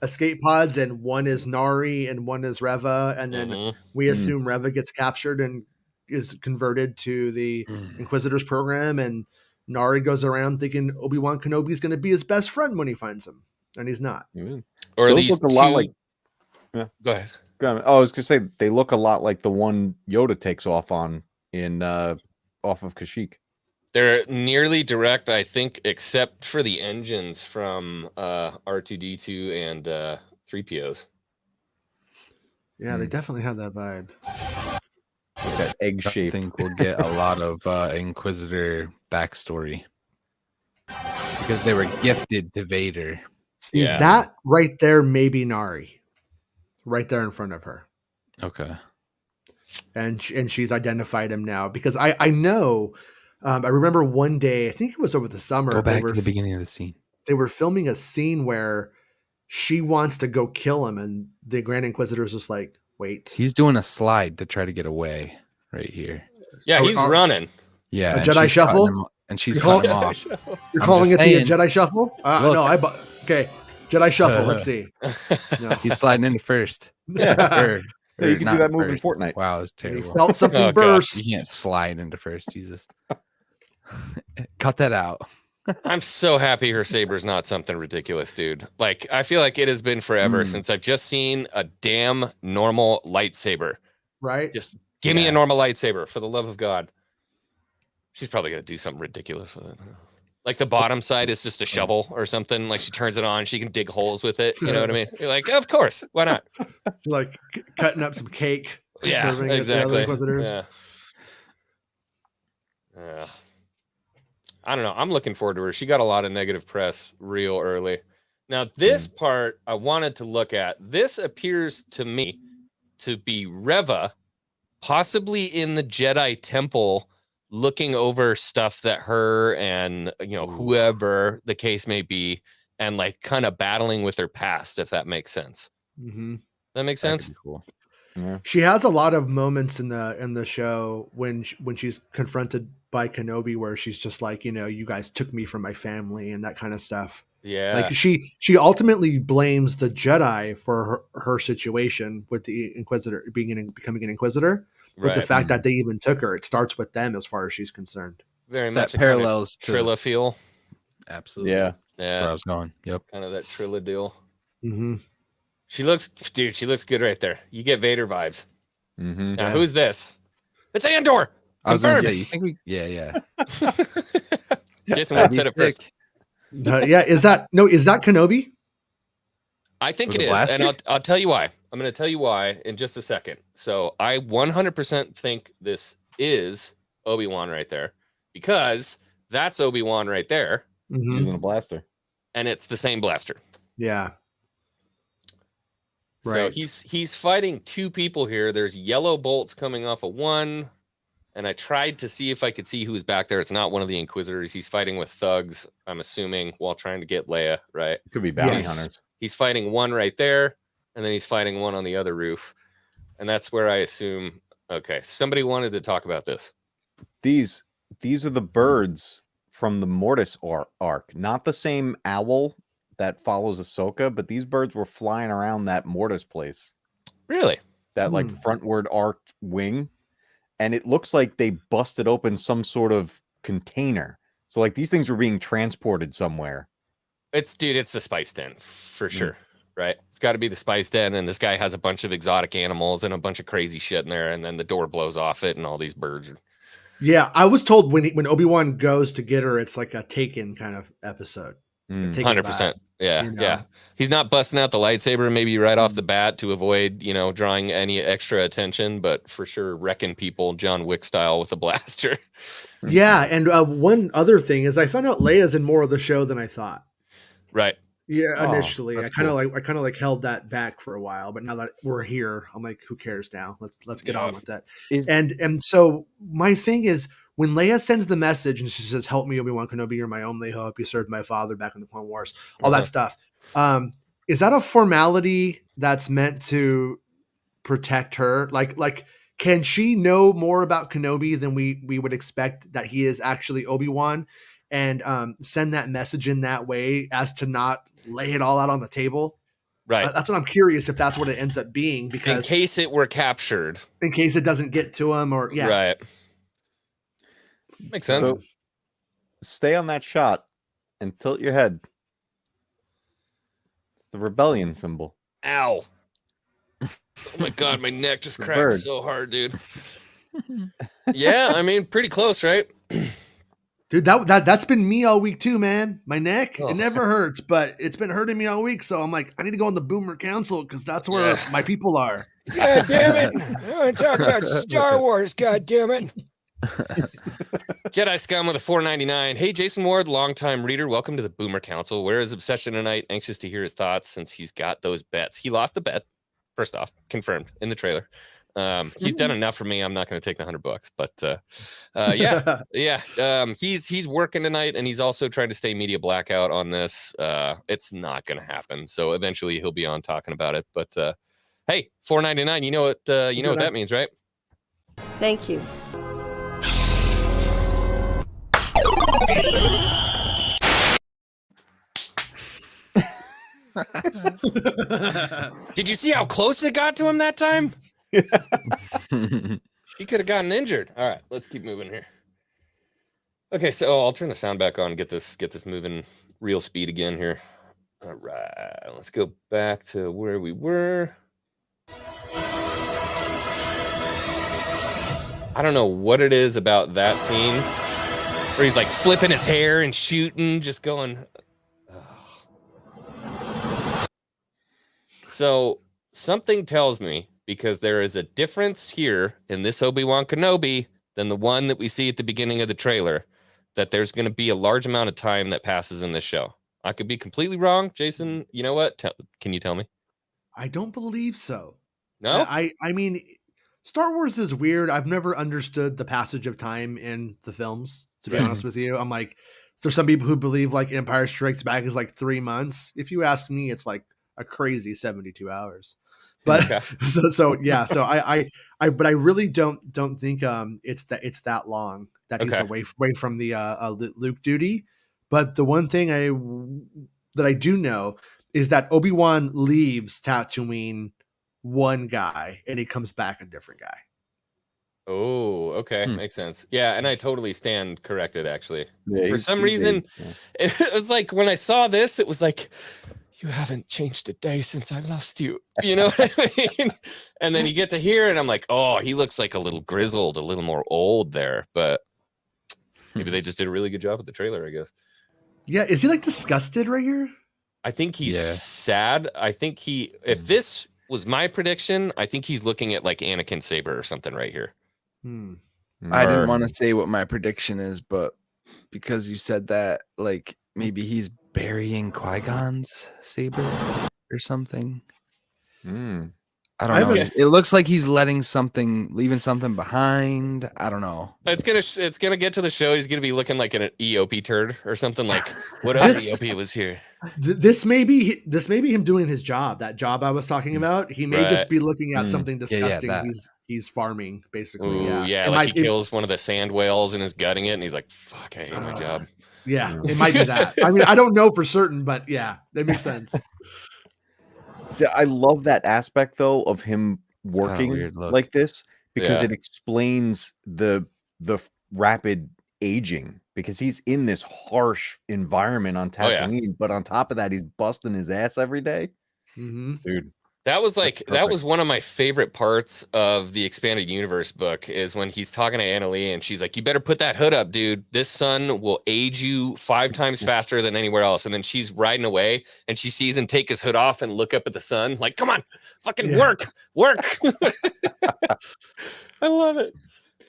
escape pods, and one is Nari and one is Reva, and then we assume Reva gets captured and is converted to the Inquisitors program, and Nari goes around thinking Obi Wan Kenobi is going to be his best friend when he finds him, and he's not. Or Those these look a 2... lot like. Yeah. Go ahead. Oh, I was gonna say they look a lot like the one Yoda takes off on in off of Kashyyyk. They're nearly direct, I think, except for the engines from R2D2 and 3POs. Yeah, they definitely have that vibe. Like that egg I shape. think we'll get a lot of Inquisitor backstory because they were gifted to Vader. See, that right there may be Nari. Right there in front of her. Okay. And she's identified him now because I know I remember one day, I think it was over the summer. Go back to the beginning of the scene. They were filming a scene where she wants to go kill him, and the Grand Inquisitor's just like, wait. He's doing a slide to try to get away right here. Yeah, he's running. Yeah. A Jedi shuffle? And she's cutting him off. You're calling it the Jedi shuffle? No, okay. Jedi shuffle. Let's see. No. He's sliding into first. Yeah. Or you can do not that move in first. Fortnite. Wow, it's He terrible. felt something burst. You can't slide into first, Jesus. Cut that out. I'm so happy her saber's not something ridiculous, dude. Like, I feel like it has been forever since I've just seen a damn normal lightsaber. Right? Just give me a normal lightsaber, for the love of God. She's probably going to do something ridiculous with it. Like the bottom side is just a shovel or something. Like she turns it on, she can dig holes with it. You know what I mean? You're like, of course, why not? Like cutting up some cake. Yeah, serving it to the other exactly. Inquisitors. Yeah. I don't know. I'm looking forward to her. She got a lot of negative press real early. Now, this part I wanted to look at. This appears to me to be Reva, possibly in the Jedi Temple, looking over stuff that her and whoever the case may be, and like kind of battling with her past, if that makes sense. Mm-hmm. That makes sense. Cool. Yeah. She has a lot of moments in the show when she's confronted by Kenobi, where she's just like, you guys took me from my family and that kind of stuff. Yeah. Like she ultimately blames the Jedi for her situation with the Inquisitor becoming an Inquisitor. With the fact that they even took her, it starts with them as far as she's concerned. Very That much parallels to Trilla feel. Absolutely. Yeah. That's where I was going. Yep. Kind of that Trilla deal. Mm-hmm. She looks good right there. You get Vader vibes. Mm-hmm. Now, who's this? It's Andor. I was going to Confirmed. say, you think we? Yeah. Jason Webb said it first. Is that Kenobi? I think With it a is, blaster? and I'll tell you why. I'm going to tell you why in just a second. So I 100% think this is Obi Wan right there, because that's Obi Wan right there, Mm-hmm. Using a blaster. and it's the same blaster. Yeah. So Right. he's fighting 2 people here. There's yellow bolts coming off of one, and I tried to see if I could see who's back there. It's not one of the Inquisitors. He's fighting with thugs, I'm assuming, while trying to get Leia, right? Could be bounty Yes. hunters. He's fighting one right there, and then he's fighting one on the other roof. And that's where I assume, okay, somebody wanted to talk about this. These are the birds from the Mortis arc, not the same owl that follows Ahsoka, but these birds were flying around that Mortis place, Really? that like frontward arced wing, and it looks like they busted open some sort of container. So like these things were being transported somewhere. It's the spice den for sure, right? It's got to be the spice den, and this guy has a bunch of exotic animals and a bunch of crazy shit in there, and then the door blows off it, and all these birds. Yeah, I was told when Obi-Wan goes to get her, it's like a Taken kind of episode. Mm. Take it 100%. back, Yeah, you know? yeah. He's not busting out the lightsaber maybe right off the bat to avoid, drawing any extra attention, but for sure wrecking people John Wick style with a blaster. Yeah, and one other thing is I found out Leia's in more of the show than I thought. Right. Yeah, Oh, initially, I that's kind of cool. like held that back for a while, but now that we're here, I'm like, who cares now? Let's get Yeah. on with that. Is And so my thing is when Leia sends the message and she says, "Help me, Obi Wan Kenobi, you're my only hope. You served my father back in the Clone Wars." All that stuff. Is that a formality that's meant to protect her? Like, can she know more about Kenobi than we would expect that he is actually Obi-Wan, and send that message in that way as to not lay it all out on the table? Right. That's what I'm curious if that's what it ends up being, In because case it were captured. in case it doesn't get to him, or yeah, Right. Makes sense. So stay on that shot and tilt your head. It's the rebellion symbol. Ow. Oh my god, my neck just The cracked bird. so hard, dude. Yeah, I mean, pretty close, right? dude, that's been me all week too, man. My neck, Oh. it never hurts, but it's been hurting me all week. So I'm like, I need to go on the Boomer Council because that's where Yeah. my people are. God damn it. I want to talk about Star Wars, god damn it. Jedi Scum with a 4.99. Hey, Jason Ward, longtime reader. Welcome to the Boomer Council. Where is Obsession tonight? Anxious to hear his thoughts since he's got those bets. He lost the bet. First off, confirmed in the trailer. He's done enough for me. I'm not going to take the $100, but yeah. He's working tonight, and he's also trying to stay media blackout on this. It's not going to happen. So eventually he'll be on talking about it. But hey, 4.99. You know what? You know what that means, right? Thank you. Did you see how close it got to him that time? He could have gotten injured. All right, let's keep moving here. Okay, so I'll turn the sound back on. Get this moving real speed again here. All right, let's go back to where we were. I don't know what it is about that scene where he's like flipping his hair and shooting, just going. So something tells me, because there is a difference here in this Obi Wan Kenobi than the one that we see at the beginning of the trailer, that there's going to be a large amount of time that passes in this show. I could be completely wrong. Jason, you know what? Can you tell me? I don't believe so. No? I mean, Star Wars is weird. I've never understood the passage of time in the films, to be Right. honest with you. I'm like, there's some people who believe like Empire Strikes Back is like 3 months. If you ask me, it's like a crazy 72 hours. But Okay. so yeah, so but I really don't think it's that long that he's Okay. away from the Luke duty. But the one thing that I do know is that Obi-Wan leaves Tatooine one guy and he comes back a different guy. Oh, okay. Makes sense. Yeah, and I totally stand corrected, actually. Yeah, For some reason, it was like when I saw this, it was like, you haven't changed a day since I lost you. You know what I mean? And then you get to here, and I'm like, oh, he looks like a little grizzled, a little more old there. But maybe they just did a really good job with the trailer, I guess. Yeah, is he like disgusted right here? I think he's sad. I think if this was my prediction, I think he's looking at like Anakin Saber or something right here. I didn't want to say what my prediction is, but because you said that, like maybe he's burying Qui-Gon's saber or something. I don't know. It looks like he's leaving something behind. I don't know. It's gonna get to the show. He's gonna be looking like an EOP turd or something. Like, what else EOP was here? This may be him doing his job. That job I was talking about. He may just be looking at something disgusting. He's farming basically. Ooh, yeah, like he kills one of the sand whales and is gutting it, and he's like, "Fuck, I hate my job." Yeah, it might be that. I mean, I don't know for certain, but yeah, that makes sense. See, I love that aspect though of him working like this because it explains the rapid aging because he's in this harsh environment on Oh, yeah. Tatooine, but on top of that, he's busting his ass every day. Mm-hmm. Dude, That was That's that was perfect. one of my favorite parts of the expanded universe book is when he's talking to Annalee and she's like, "You better put that hood up, dude. This sun will age you 5 times faster than anywhere else." And then she's riding away and she sees him take his hood off and look up at the sun, like, "Come on, fucking Yeah. work." I love it.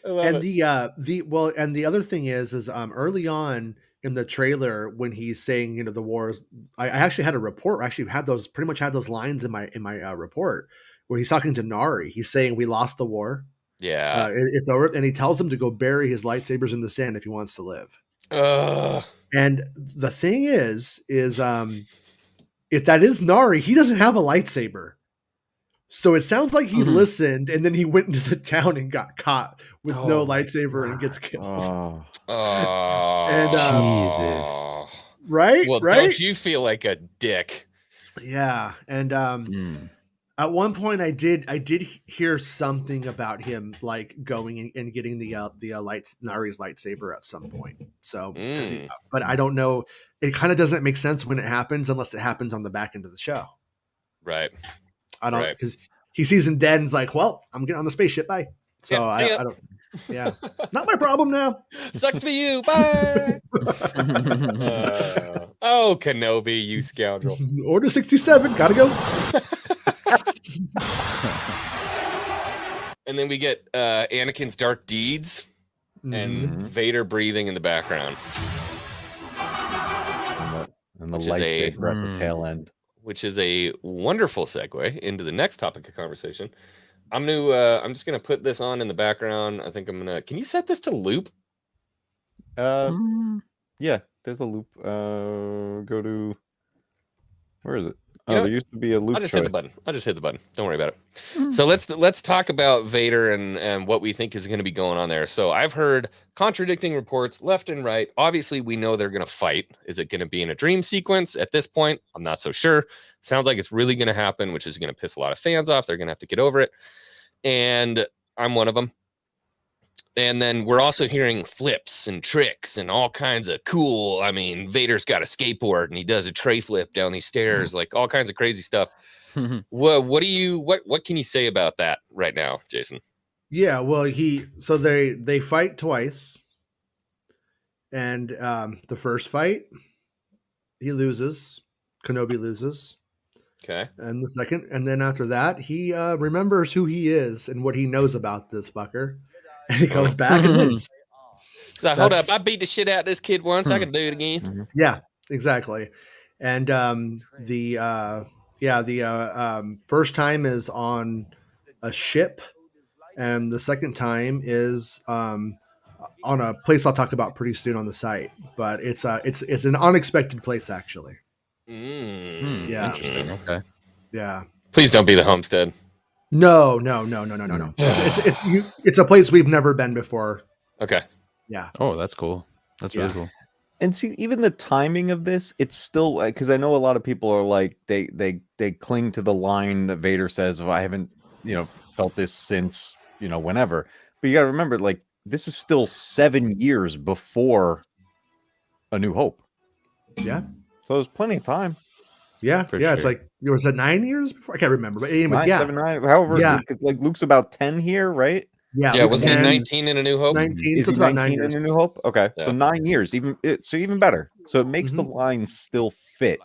I love And it. and the other thing is early on in the trailer when he's saying, you know, the wars, I actually had a report. I actually had those pretty much had those lines in my report where he's talking to Nari. He's saying we lost the war. Yeah. It's over, and he tells him to go bury his lightsabers in the sand if he wants to live. Ugh. And the thing is if that is Nari, he doesn't have a lightsaber. So it sounds like he listened and then he went into the town and got caught with no lightsaber and gets killed. Oh, Oh, And, Jesus. Right? Well, right? don't you feel like a dick? Yeah. And Mm. at one point I did hear something about him like going and getting the Nari's lightsaber at some point. So but I don't know. It kind of doesn't make sense when it happens unless it happens on the back end of the show. Right. I don't, Right. because he sees him dead and is like, well, I'm getting on the spaceship. Bye. So Yeah, see ya. I don't, yeah, not my problem now. Sucks to be you. Bye. Oh, Kenobi, you scoundrel. Order 67, gotta go. And then we get Anakin's dark deeds and Vader breathing in the background, and the Which is a- lightsaber at the tail end. which is a wonderful segue into the next topic of conversation. I'm just gonna put this on in the background. I think can you set this to loop? Yeah, there's a loop. Go to, where is it? Oh, know, there used to be a loop. I'll just hit the button. Don't worry about it. So let's talk about Vader and what we think is going to be going on there. So I've heard contradicting reports left and right. Obviously, we know they're going to fight. Is it going to be in a dream sequence? At this point, I'm not so sure. Sounds like it's really going to happen, which is going to piss a lot of fans off. They're going to have to get over it. And I'm one of them. And then we're also hearing flips and tricks and all kinds of cool. I mean, Vader's got a skateboard and he does a tray flip down these stairs, like all kinds of crazy stuff. What can you say about that right now, Jason? Yeah, well, they fight twice, and the first fight he loses. Kenobi loses. Okay. And the second, and then after that, he remembers who he is and what he knows about this fucker, and he goes back and wins. So hold up, I beat the shit out of this kid once. I can do it again. Yeah, exactly. And first time is on a ship, and the second time is on a place I'll talk about pretty soon on the site. But it's an unexpected place actually. Yeah. Interesting. Okay. Yeah. Please don't be the homestead. No. It's a place we've never been before. Okay. Yeah. Oh, that's cool. That's really cool. And see, even the timing of this, it's still, because I know a lot of people are like they cling to the line that Vader says, "Oh, I haven't felt this since whenever." But you got to remember, like, this is still 7 years before A New Hope. Yeah. So there's plenty of time. Yeah. For It's sure. like, was that 9 years before? I can't remember. But anyways, 9, yeah. 7, 9, however, Yeah. because like Luke's about 10 here, right? Yeah. Yeah, Luke's was he 10, 19 in A New Hope? 19. Is So he it's about 9 19 years. in A New Hope? Okay, Yeah. so 9 years, even better. So it makes the line still fit.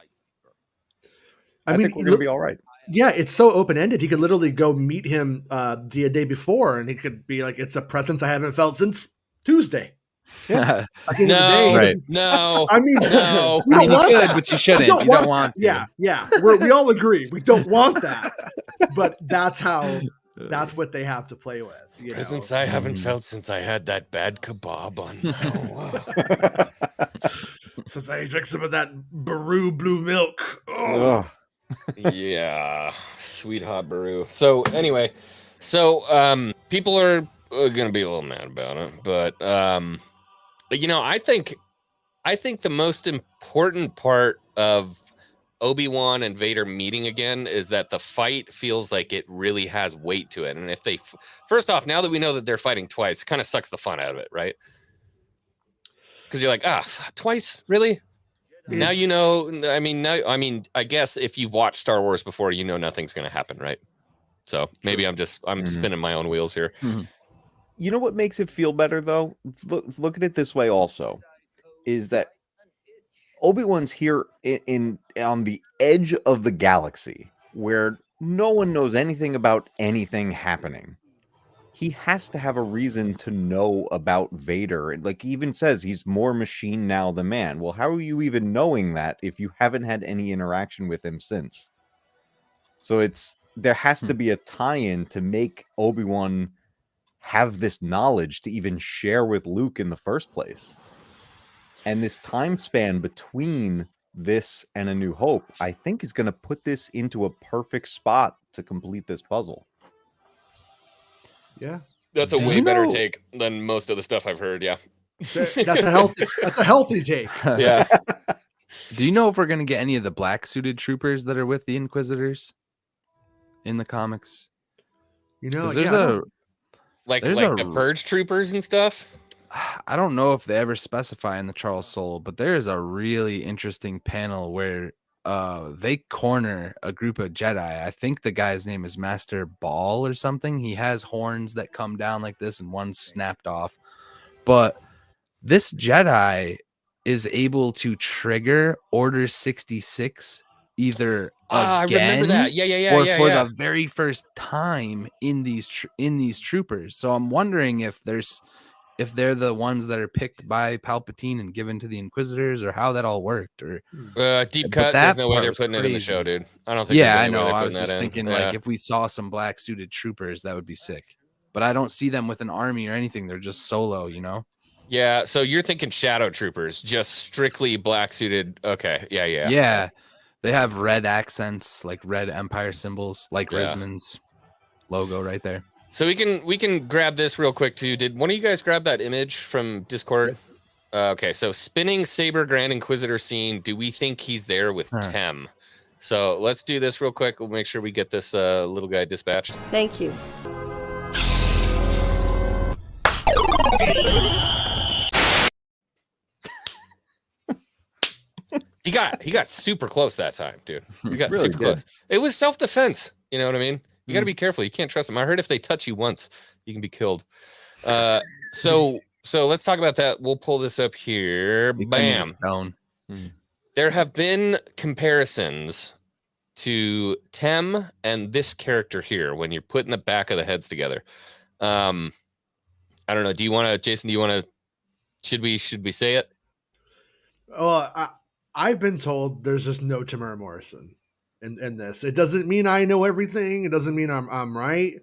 I mean, think we're gonna be all right. Yeah, it's so open ended. He could literally go meet him the day before, and he could be like, "It's a presence I haven't felt since Tuesday." Yeah. At the end of the day, he Right. doesn't- No. I mean, No. we I don't mean, you want could, that. but you shouldn't. We You don't that. want to. Yeah. We all agree we don't want that, but that's what they have to play with. You know? Presence I haven't felt since I had that bad kebab on. Since I drank some of that Baru blue milk. Ugh. Yeah, sweet hot Baru. So anyway, people are gonna be a little mad about it, but I think the most important part of Obi-Wan and Vader meeting again is that the fight feels like it really has weight to it. And if they, first off, now that we know that they're fighting twice, it kind of sucks the fun out of it, right? Because you're like, twice, really? Now you know. I guess if you've watched Star Wars before, you know nothing's going to happen, right? So maybe I'm spinning my own wheels here. You know what makes it feel better though? Look at it this way also, is that Obi-Wan's here in on the edge of the galaxy where no one knows anything about anything happening. He has to have a reason to know about Vader. Like he even says he's more machine now than man. Well, how are you even knowing that if you haven't had any interaction with him since? So there has to be a tie-in to make Obi-Wan have this knowledge to even share with Luke in the first place. And this time span between this and A New Hope, I think is going to put this into a perfect spot to complete this puzzle. Yeah. That's a way better take than most of the stuff I've heard. Yeah. That's a healthy take. Yeah. Do you know if we're going to get any of the black suited troopers that are with the Inquisitors in the comics? You know, there's like the Purge troopers and stuff. I don't know if they ever specify in the Charles Soule, but there is a really interesting panel where they corner a group of Jedi. I think the guy's name is Master Ball or something. He has horns that come down like this and one's snapped off. But this Jedi is able to trigger Order 66 either I remember that. or for the very first time in these troopers. So I'm wondering if they're the ones that are picked by Palpatine and given to the Inquisitors, or how that all worked, or deep cut. There's no way they're putting it in the show, dude. I don't think. Yeah, I know. I was just thinking, like, if we saw some black suited troopers, that would be sick. But I don't see them with an army or anything. They're just solo, you know. Yeah. So you're thinking shadow troopers, just strictly black suited. Okay. Yeah. Yeah. They have red accents, like red Empire symbols, like Resman's logo right there. So we can grab this real quick too. Did one of you guys grab that image from Discord? Okay, so spinning saber Grand Inquisitor scene. Do we think he's there with Tem? So let's do this real quick. We'll make sure we get this little guy dispatched. Thank you. He got super close that time, dude. He got really super close. It was self-defense. You know what I mean? You got to be careful. You can't trust them. I heard if they touch you once, you can be killed. So let's talk about that. We'll pull this up here. Bam. There have been comparisons to Tem and this character here when you're putting the back of the heads together. I don't know. Do you want to, Jason? Do you want to? Should we say it? I've been told there's just no Tamara Morrison in this. It doesn't mean I know everything. It doesn't mean I'm right.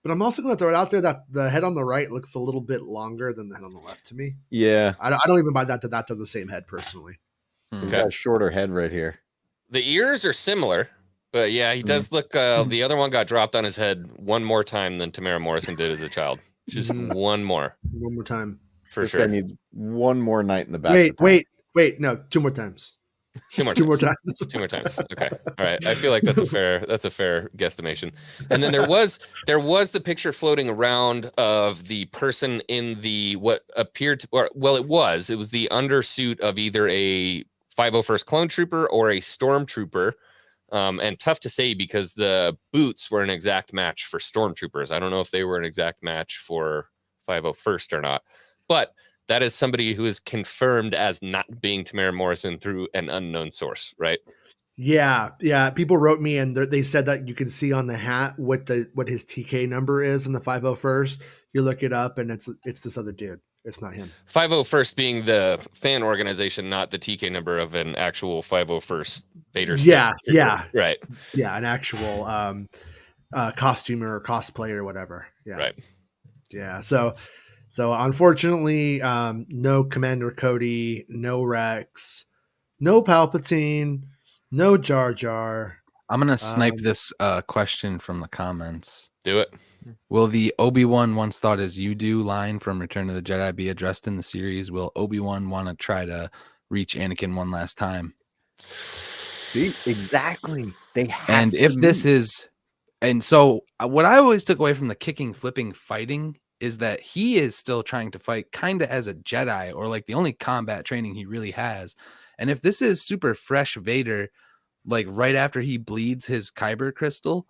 But I'm also going to throw it out there that the head on the right looks a little bit longer than the head on the left to me. Yeah. I don't even buy that that's the same head personally. He's got a shorter head right here. The ears are similar, but yeah, he does look. The other one got dropped on his head one more time than Tamara Morrison did as a child. Just one more time for this sure. Guy needs one more night in the back. Wait, no, two more times. Two more times. Okay. All right. I feel like that's a fair guesstimation. And then there was the picture floating around of the person in the what appeared to, or well, it was the undersuit of either a 501st clone trooper or a stormtrooper. And tough to say because the boots were an exact match for stormtroopers. I don't know if they were an exact match for 501st or not, but that is somebody who is confirmed as not being Tamara Morrison through an unknown source, right? Yeah. People wrote me and they said that you can see on the hat what his TK number is in the 501st. You look it up and it's this other dude. It's not him. 501st being the fan organization, not the TK number of an actual 501st Vader. Yeah. Right. Yeah, an actual costumer or cosplayer or whatever. Yeah. Right. Yeah. So unfortunately, no Commander Cody, no Rex, no Palpatine, no Jar Jar. I'm gonna snipe this question from the comments. Do it. Will the Obi-Wan once thought as you do line from Return of the Jedi be addressed in the series? Will Obi-Wan want to try to reach Anakin one last time? See, exactly. They have and if this is, and so what I always took away from the kicking, flipping, fighting is that he is still trying to fight kind of as a Jedi, or like the only combat training he really has. And if this is super fresh Vader, like right after he bleeds his Kyber crystal,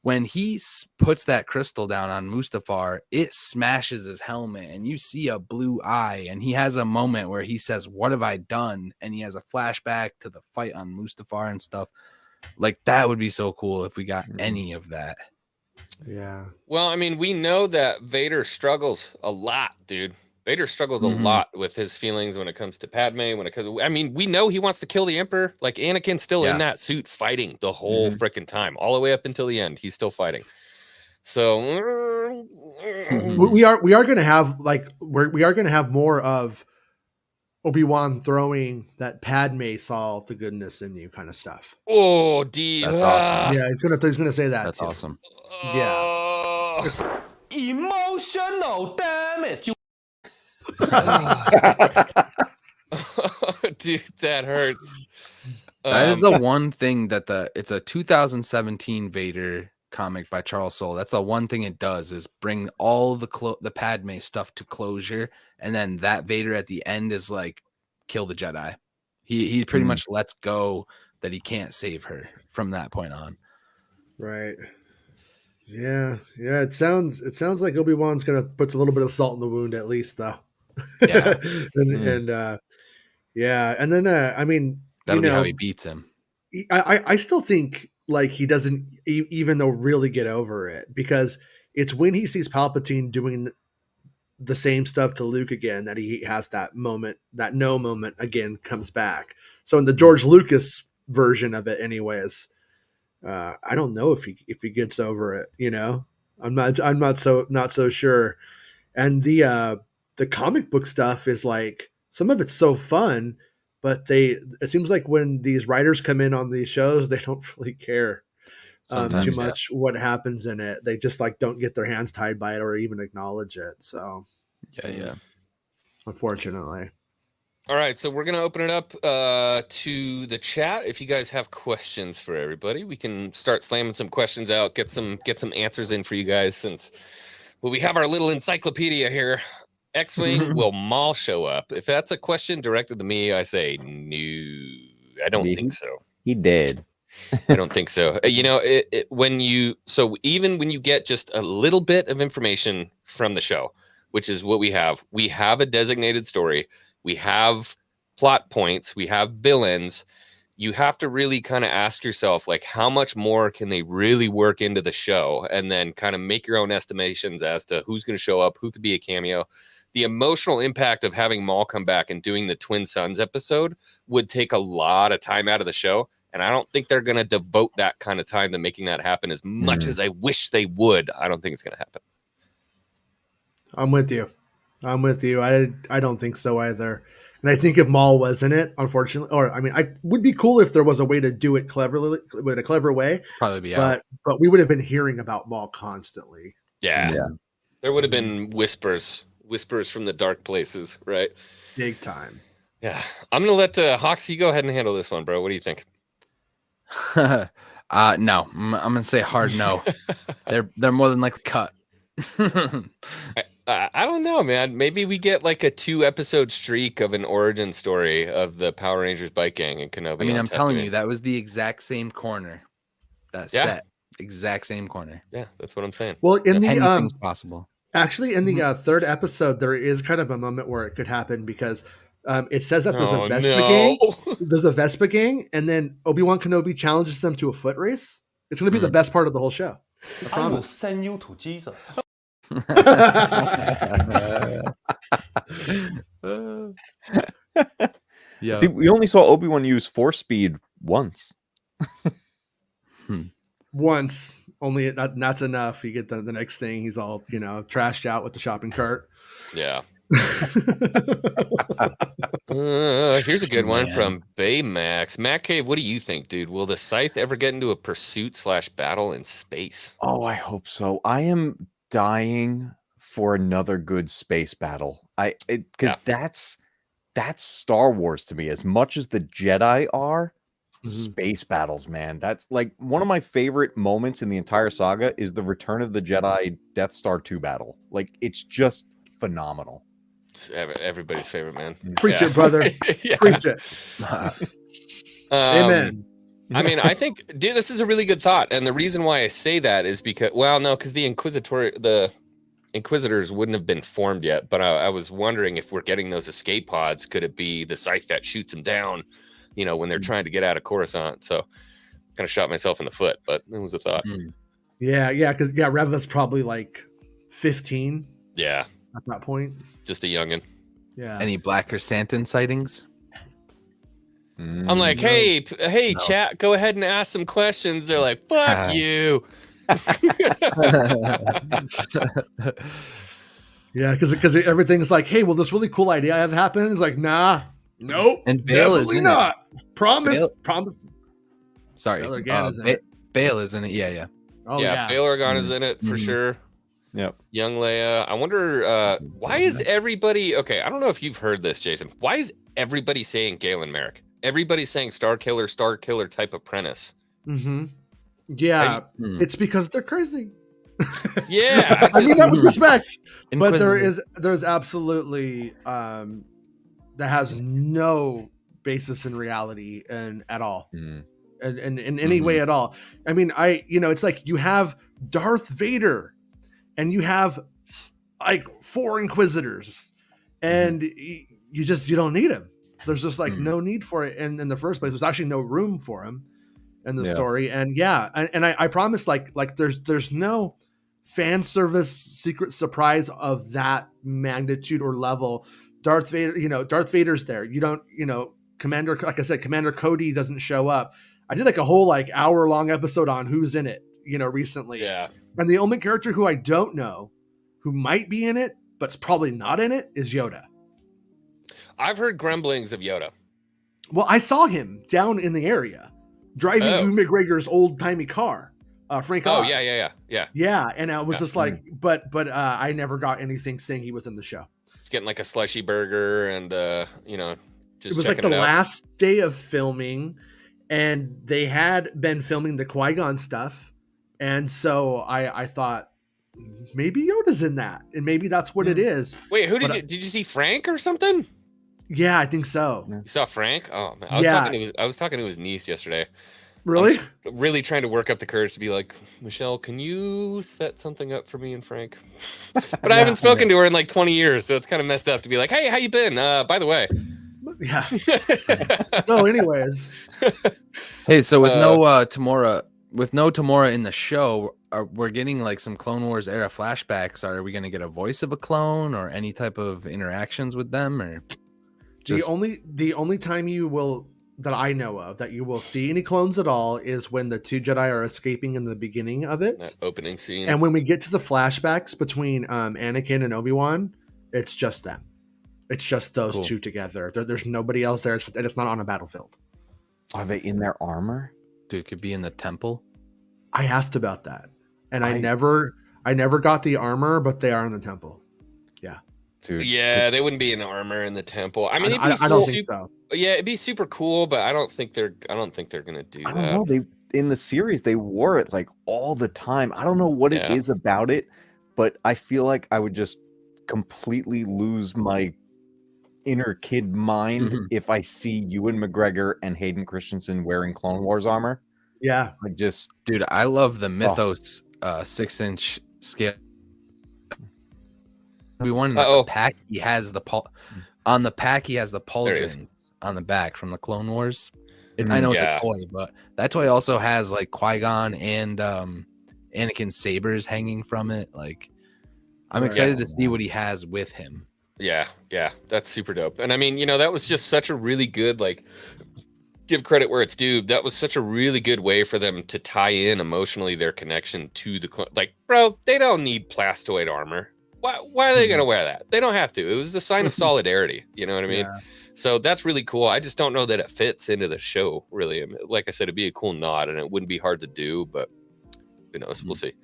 when he puts that crystal down on Mustafar, it smashes his helmet and you see a blue eye, and he has a moment where he says, "What have I done?" And he has a flashback to the fight on Mustafar and stuff. Like, that would be so cool if we got any of that. Yeah. Well, I mean, we know that Vader struggles a lot, dude. Vader struggles a lot with his feelings when it comes to Padme. I mean, we know he wants to kill the Emperor. Like, Anakin's still in that suit fighting the whole freaking time, all the way up until the end. He's still fighting. So we are going to have we are going to have more of Obi-Wan throwing that Padme saw the goodness in you kind of stuff. Oh, That's awesome. Yeah, he's gonna say that. That's too. awesome. Yeah. Emotional damage. Dude, that hurts. That is the one thing that it's a 2017 Vader comic by Charles Soule. That's the one thing it does, is bring all the Padme stuff to closure, and then that Vader at the end is like, kill the Jedi. He pretty much lets go that he can't save her from that point on. Right. Yeah. It sounds like Obi-Wan's gonna put a little bit of salt in the wound at least, though. Yeah. and then I mean, That'll be how he beats him. I still think like he doesn't even though really get over it, because it's when he sees Palpatine doing the same stuff to Luke again that he has that moment, that no moment again comes back. So in the George Lucas version of it, anyways, I don't know if he gets over it. You know, I'm not so sure. And the comic book stuff is like, some of it's so fun, but it seems like when these writers come in on these shows, they don't really care too much what happens in it. They just like don't get their hands tied by it or even acknowledge it. So yeah. Unfortunately. All right, so we're gonna open it up to the chat. If you guys have questions for everybody, we can start slamming some questions out, get some answers in for you guys, since we have our little encyclopedia here. X-Wing, will Maul show up? If that's a question directed to me, I say no. I don't think so. He did. I don't think so. You know, even when you get just a little bit of information from the show, which is what we have a designated story, we have plot points, we have villains. You have to really kind of ask yourself, like, how much more can they really work into the show, and then kind of make your own estimations as to who's going to show up, who could be a cameo. The emotional impact of having Maul come back and doing the Twin Sons episode would take a lot of time out of the show. And I don't think they're going to devote that kind of time to making that happen as much as I wish they would. I don't think it's going to happen. I'm with you. I don't think so either. And I think if Maul was in it, unfortunately, or I mean, I would be cool if there was a way to do it cleverly, in a clever way. Probably be out. But we would have been hearing about Maul constantly. Yeah. There would have been whispers from the dark places, right? Big time. Yeah. I'm going to let Hawks, you go ahead and handle this one, bro. What do you think? No, I'm gonna say hard no. They're more than likely cut. I don't know, man. Maybe we get like a 2-episode streak of an origin story of the Power Rangers bike gang in Kenobi. I mean, I'm telling you, that was the exact same corner. That set, exact same corner. Yeah, that's what I'm saying. Well, in the anything's possible. Actually, in the third episode, there is kind of a moment where it could happen, because it says that there's a Vespa gang. There's a Vespa gang, and then Obi-Wan Kenobi challenges them to a foot race. It's going to be the best part of the whole show. I will send you to Jesus. Yeah. See, we only saw Obi-Wan use force speed once. Once. Only that's enough. You get the next thing, he's all, trashed out with the shopping cart. Yeah. Here's a good one from Baymax. Matt Cave, what do you think, dude? Will the Scythe ever get into a pursuit/battle in space? Oh, I hope so. I am dying for another good space battle. Because that's Star Wars to me. As much as the Jedi are, space battles, man. That's like one of my favorite moments in the entire saga is the Return of the Jedi Death Star 2 battle. Like, it's just phenomenal. It's everybody's favorite, man. Preach it, brother. Yeah. Preach it. Amen. I mean, I think, dude, this is a really good thought, and the reason why I say that is because, well, no, because the Inquisitors wouldn't have been formed yet. But I was wondering if we're getting those escape pods. Could it be the scythe that shoots them down? You know, when they're trying to get out of Coruscant. So, kind of shot myself in the foot, but it was a thought. Yeah, because Reva's probably like 15. Yeah, at that point. Just a youngin. Yeah. Any Black Chrysanthemum sightings? I'm like, hey, chat, go ahead and ask some questions. They're like, fuck you. Yeah, because everything's like, hey, well, this really cool idea I have happened. It's like, nah, nope, And Bail is definitely in not. Promise, Bail- promise. Sorry, Bail Organa is in it. Bail is in it. Yeah. Oh yeah, Bail Organa's in it for sure. Yep. Young Leia. I wonder why is everybody okay? I don't know if you've heard this, Jason. Why is everybody saying Galen Merrick? Everybody's saying Star Killer type apprentice. Mm-hmm. Yeah, it's because they're crazy. Yeah, I mean that with respect, but Inquisitor. there's absolutely that has no basis in reality and at all, and in any way at all. I mean, it's like you have Darth Vader, and you have like 4 Inquisitors, and you don't need him. There's just like no need for it in the first place. There's actually no room for him in the story. And I promise like there's no fan service secret surprise of that magnitude or level. Darth Vader's there. You don't, Commander, like I said, Commander Cody doesn't show up. I did like a whole like hour-long episode on who's in it, recently. Yeah. And the only character who I don't know who might be in it, but's probably not in it, is Yoda. I've heard grumblings of Yoda. Well, I saw him down in the area driving Ewan McGregor's old-timey car, Frank Oz. Yeah. And I was just like, but I never got anything saying he was in the show. He's getting like a slushy burger and just it was like the last day of filming, and they had been filming the Qui-Gon stuff, and so I thought maybe Yoda's in that, and maybe that's what it is. Wait, who did you see Frank or something? Yeah, I think so. You saw Frank? Oh man, I was talking to his niece yesterday. Really? I'm really trying to work up the courage to be like, Michelle, can you set something up for me and Frank? But I haven't spoken to her in like 20 years, so it's kind of messed up to be like, hey, how you been? By the way. Yeah. So anyways. Hey, so with no Tamora in the show, we're getting like some Clone Wars era flashbacks. Are we going to get a voice of a clone or any type of interactions with them, or just... the only time you will, that I know of, that you will see any clones at all is when the 2 Jedi are escaping in the beginning of it, that opening scene. And when we get to the flashbacks between Anakin and Obi-Wan, it's just them. It's just those two together. There's nobody else there, and it's not on a battlefield. Are they in their armor? Dude, it could be in the temple. I asked about that, and I never got the armor, but they are in the temple. Yeah. Dude. Yeah, they wouldn't be in armor in the temple. I mean, I don't think so. Yeah, it'd be super cool, but I don't think they're gonna do that. I don't know. They in the series they wore it like all the time. I don't know what it is about it, but I feel like I would just completely lose my inner kid mind if I see Ewan McGregor and Hayden Christensen wearing Clone Wars armor. Yeah, like just dude, I love the Mythos 6-inch scale. We won the pack. He has on the pack. He has the pauldrons on the back from the Clone Wars. I know it's a toy, but that toy also has like Qui-Gon and Anakin's sabers hanging from it. Like, I'm excited to see what he has with him. Yeah, that's super dope. And I mean, that was just such a really good, like, give credit where it's due. That was such a really good way for them to tie in emotionally their connection to the like, bro, they don't need plastoid armor. Why are they going to wear that? They don't have to. It was a sign of solidarity. You know what I mean? Yeah. So that's really cool. I just don't know that it fits into the show, really. I mean, like I said, it'd be a cool nod, and it wouldn't be hard to do, but who knows? We'll see.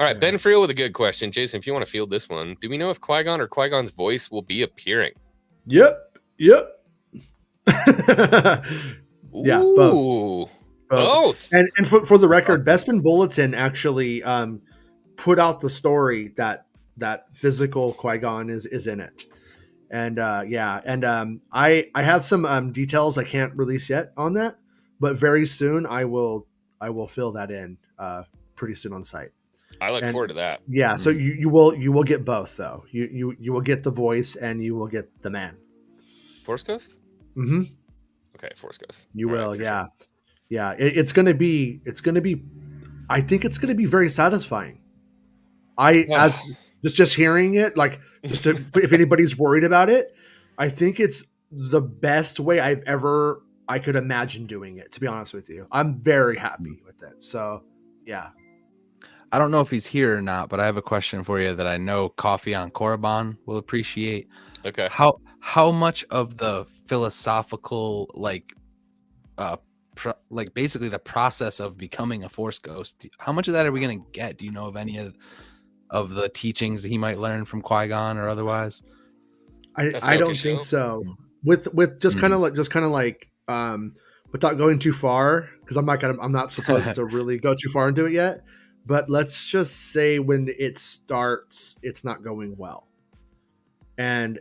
All right, Ben Friel with a good question. Jason, if you want to field this one, do we know if Qui-Gon or Qui-Gon's voice will be appearing? Yep. Yeah, Ooh, both. And for the record, Bespin Bulletin actually put out the story that physical Qui-Gon is in it. And I have some details I can't release yet on that, but very soon I will fill that in pretty soon on site. I look And forward to that. yeah, so you will get both though. You will get the voice and you will get the man. Force Ghost? Mm-hmm. Okay, Force Ghost. You All will, right, for yeah. sure. Yeah, it's gonna be I think it's gonna be very satisfying. As just hearing it, like just to if anybody's worried about it, I think it's the best way I could imagine doing it, to be honest with you. I'm very happy with it. So yeah. I don't know if he's here or not, but I have a question for you that I know Coffee on Korriban will appreciate. Okay. How much of the philosophical basically the process of becoming a Force ghost, how much of that are we going to get? Do you know of any of the teachings that he might learn from Qui-Gon or otherwise? I don't think so. With just kind of like without going too far, because I'm not supposed to really go too far into it yet. But let's just say when it starts, it's not going well. And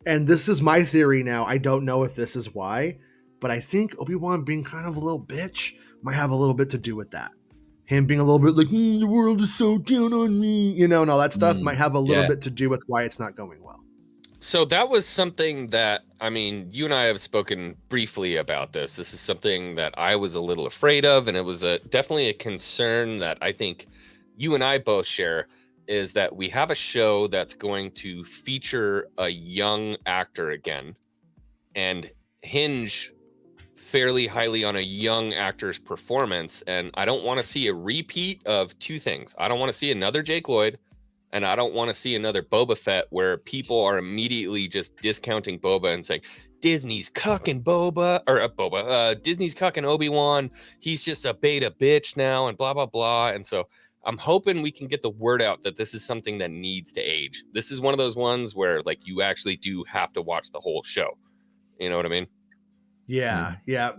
this is my theory now. I don't know if this is why, but I think Obi-Wan being kind of a little bitch might have a little bit to do with that. Him being a little bit like, the world is so down on me, and all that stuff might have a little bit to do with why it's not going well. So that was something that, I mean, you and I have spoken briefly about this. This is something that I was a little afraid of, and it was definitely a concern that I think you and I both share, is that we have a show that's going to feature a young actor again and hinge fairly highly on a young actor's performance. And I don't want to see a repeat of two things. I don't want to see another Jake Lloyd, and I don't want to see another Boba Fett where people are immediately just discounting Boba and saying, Disney's cucking Disney's cucking Obi-Wan. He's just a beta bitch now and blah, blah, blah. And so I'm hoping we can get the word out that this is something that needs to age. This is one of those ones where like you actually do have to watch the whole show. You know what I mean? Yeah. Yeah.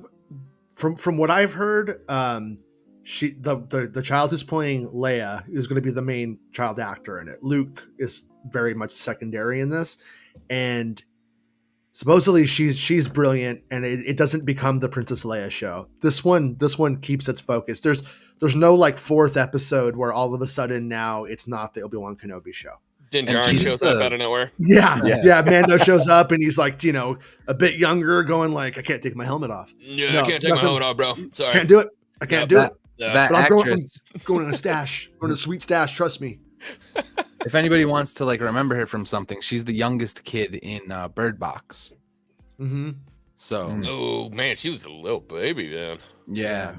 From what I've heard, the child who's playing Leia is going to be the main child actor in it. Luke is very much secondary in this, and supposedly she's brilliant, and it doesn't become the Princess Leia show. This one keeps its focus. There's no like fourth episode where all of a sudden now it's not the Obi Wan Kenobi show. Din Djarin shows up out of nowhere. Yeah. Mando shows up and he's like, a bit younger, going like, I can't take my helmet off. Yeah, no, I can't take my helmet off, bro. Sorry, can't do it. I can't do it. That but actress, I'm going in a stash, going to a sweet stash. Trust me. if anybody wants to like remember her from something, she's the youngest kid in Bird Box. Mm-hmm. So, oh man, she was a little baby then. Yeah.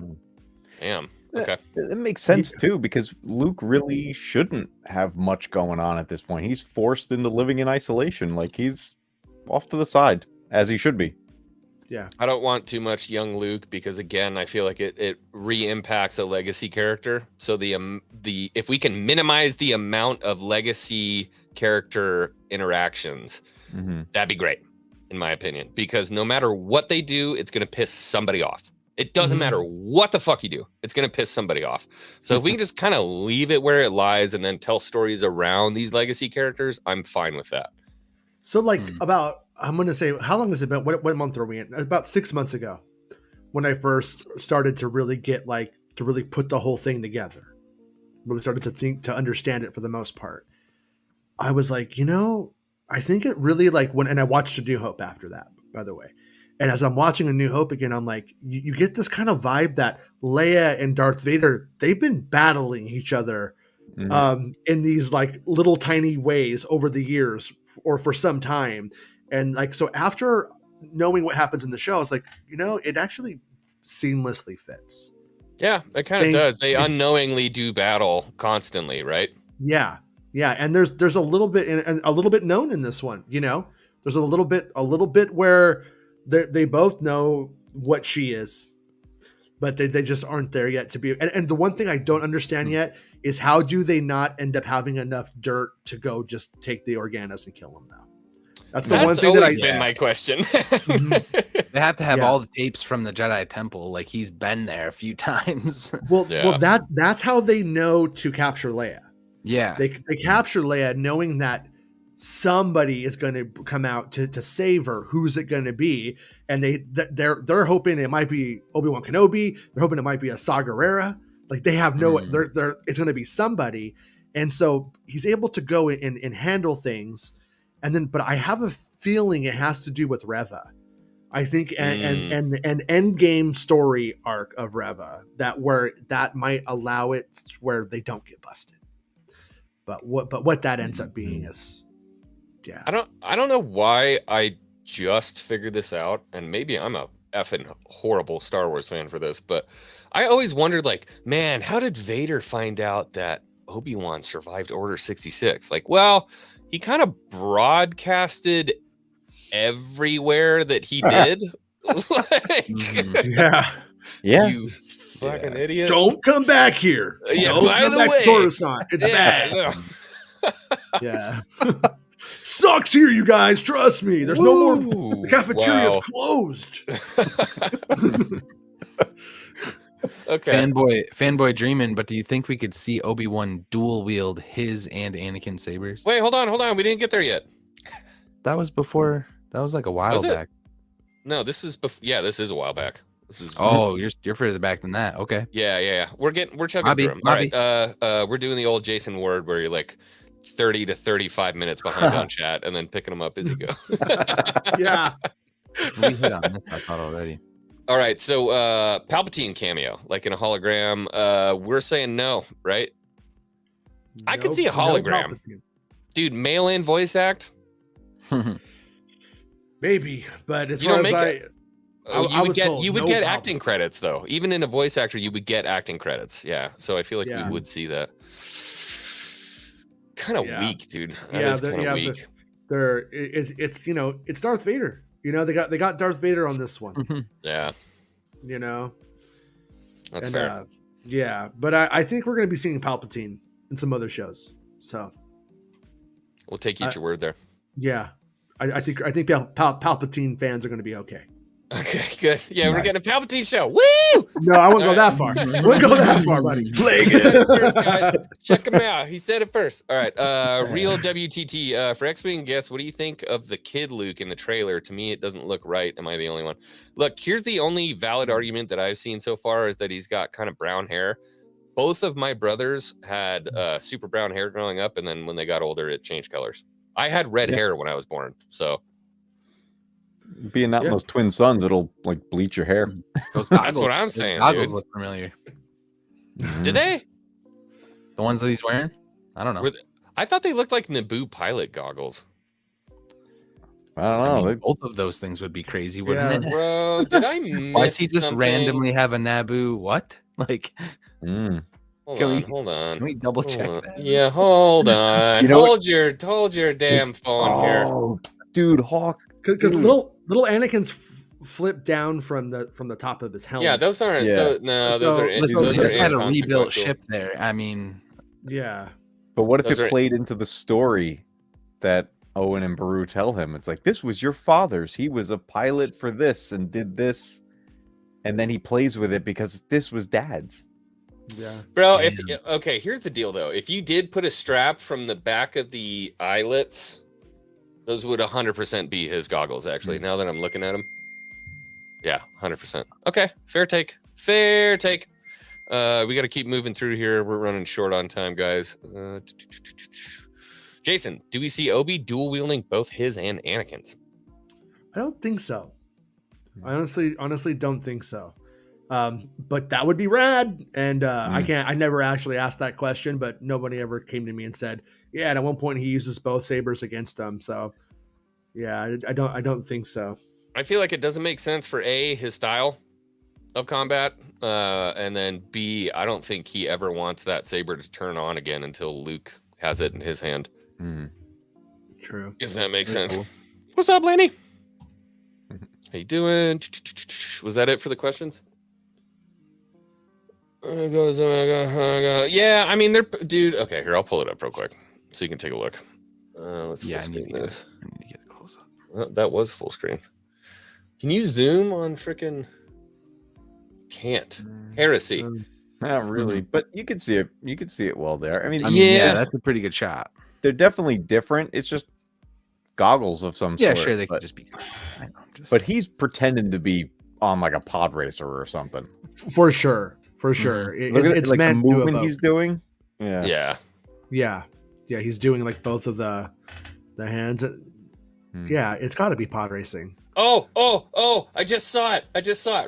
Damn. Okay. It makes sense too, because Luke really shouldn't have much going on at this point. He's forced into living in isolation. Like he's off to the side, as he should be. Yeah. I don't want too much young Luke because again, I feel like it re-impacts a legacy character. So the if we can minimize the amount of legacy character interactions, that'd be great, in my opinion. Because no matter what they do, it's gonna piss somebody off. It doesn't matter what the fuck you do. It's going to piss somebody off. So if we can just kind of leave it where it lies and then tell stories around these legacy characters, I'm fine with that. So like about, I'm going to say, how long has it been? What month are we in? About 6 months ago when I first started to really get like, to really put the whole thing together. Really started to understand it for the most part. I was like, I think it really like and I watched A New Hope after that, by the way. And as I'm watching A New Hope again, I'm like, you get this kind of vibe that Leia and Darth Vader, they've been battling each other in these like little tiny ways over the years or for some time. And like, so after knowing what happens in the show, it's like, it actually seamlessly fits. Yeah, it kind of does. They unknowingly do battle constantly, right? Yeah. Yeah. And there's a little bit known in this one, there's a little bit where they both know what she is, but they just aren't there yet to be. And the one thing I don't understand yet is how do they not end up having enough dirt to go just take the Organas and kill them now? That's the one That's thing that always I. been my question. They have to have Yeah. all the tapes from the Jedi Temple. Like he's been there a few times. Well, Yeah. that's how they know to capture Leia. Yeah. They capture Leia knowing that somebody is going to come out to save her. Who's it going to be? And they're hoping it might be Obi Wan Kenobi. They're hoping it might be a Saw Gerrera. Like they have no. They're it's going to be somebody. And so he's able to go and handle things. And then, but I have a feeling it has to do with Reva. I think and an end game story arc of Reva that might allow it where they don't get busted. But what that ends up being is, yeah. I don't know why I just figured this out, and maybe I'm a effing horrible Star Wars fan for this, but I always wondered, like, man, how did Vader find out that Obi-Wan survived Order 66? Like, well, he kind of broadcasted everywhere that he did. Yeah. You fucking idiot. Don't come back here. Yeah, Don't by come the back way, to Coruscant. It's bad. no. Yeah. Sucks here, you guys. Trust me. There's no more. Ooh, The cafeteria's wow. closed. Okay. Fanboy dreaming, but do you think we could see Obi-Wan dual wield his and Anakin sabers? Wait, hold on. We didn't get there yet. That was before. That was like a while Was it? back. No, this is yeah, this is a while back. This is Oh, you're further back than that. Okay. yeah. We're chugging Bobby, through them. All right. We're doing the old Jason Ward where you're like 30 to 35 minutes behind on chat and then picking them up as you go. Yeah. We hit on this, I thought already. All right, so Palpatine cameo, like in a hologram. We're saying no, right? I could see a hologram. Palpatine. Dude, mail-in voice act. Maybe, but as You far don't as make I was told you would no get Palpatine. acting credits though. Even in a voice actor, you would get acting credits. Yeah, so I feel like Yeah. we would see that. Kind of Yeah. weak, dude. That is kind of weak. It's it's Darth Vader. They got Darth Vader on this one. Yeah, that's And, fair. Yeah, but I think we're going to be seeing Palpatine in some other shows. So We'll take you at your word there. yeah, I think Palpatine fans are going to be okay. Okay, good. Yeah, we're getting a Palpatine show. Woo! No, I wouldn't go All that right. far. I wouldn't go that far, buddy. He said it first, guys. Check him out. He said it first. All right. Real WTT. For X-Wing guests, what do you think of the kid Luke in the trailer? To me, it doesn't look right. Am I the only one? Look, here's the only valid argument that I've seen so far is that he's got kind of brown hair. Both of my brothers had super brown hair growing up, and then when they got older, it changed colors. I had red hair when I was born, so Being out in those twin sons, it'll like bleach your hair. Those that's what I'm saying. Those goggles Dude. look familiar. Did they? The ones that he's wearing? I don't know. I thought they looked like Naboo pilot goggles. I don't I know. mean, both of those things would be crazy, wouldn't it? Bro, did I miss Why does he just something? randomly have a Naboo? What? Like, Hold on. Can we double check Hold on. that? Yeah, hold on. You know hold your damn phone here. Oh, dude, Hawk. Because little Anakin's flip down from the top of his helmet. Yeah, those aren't. Yeah. Those So- are. Listen, those they are just had a rebuilt inconsequential. ship there. I mean, Yeah. But what if Those it are- played into the story that Owen and Beru tell him? It's like, this was your father's. He was a pilot for this and did this. And then he plays with it because this was dad's. Yeah. Bro, Damn. okay, here's the deal though. If you did put a strap from the back of the eyelets, those would 100% be his goggles. Actually, now that I'm looking at them, yeah, 100%. Okay, fair take. Fair take. We got to keep moving through here. We're running short on time, guys. Jason, do we see Obi dual wielding both his and Anakin's? I don't think so. I honestly don't think so. But that would be rad. And I never actually asked that question, but nobody ever came to me and said, yeah, and at one point he uses both sabers against them. So yeah, I don't think so. I feel like it doesn't make sense for A, his style of combat, and then B, I don't think he ever wants that saber to turn on again until Luke has it in his hand. True. If that makes Very sense. cool. What's up, Laney? How you doing? Was that it for the questions? Yeah, I mean, dude. Okay, here, I'll pull it up real quick so you can take a look. Let's yeah, I full need screen to this. get a close up. That was full screen. Can you zoom on freaking? Can't. Heresy. Not really, but you can see it. You can see it well there. I mean, yeah, that's a pretty good shot. They're definitely different. It's just goggles of some Yeah, sort. sure, they but, could just be. I know, but he's pretending to be on like a pod racer or something. For sure. Look at It's like the meant to movement evoke. he's doing. Yeah. Yeah. He's doing like both of the hands. Yeah, it's got to be pod racing. Oh! I just saw it.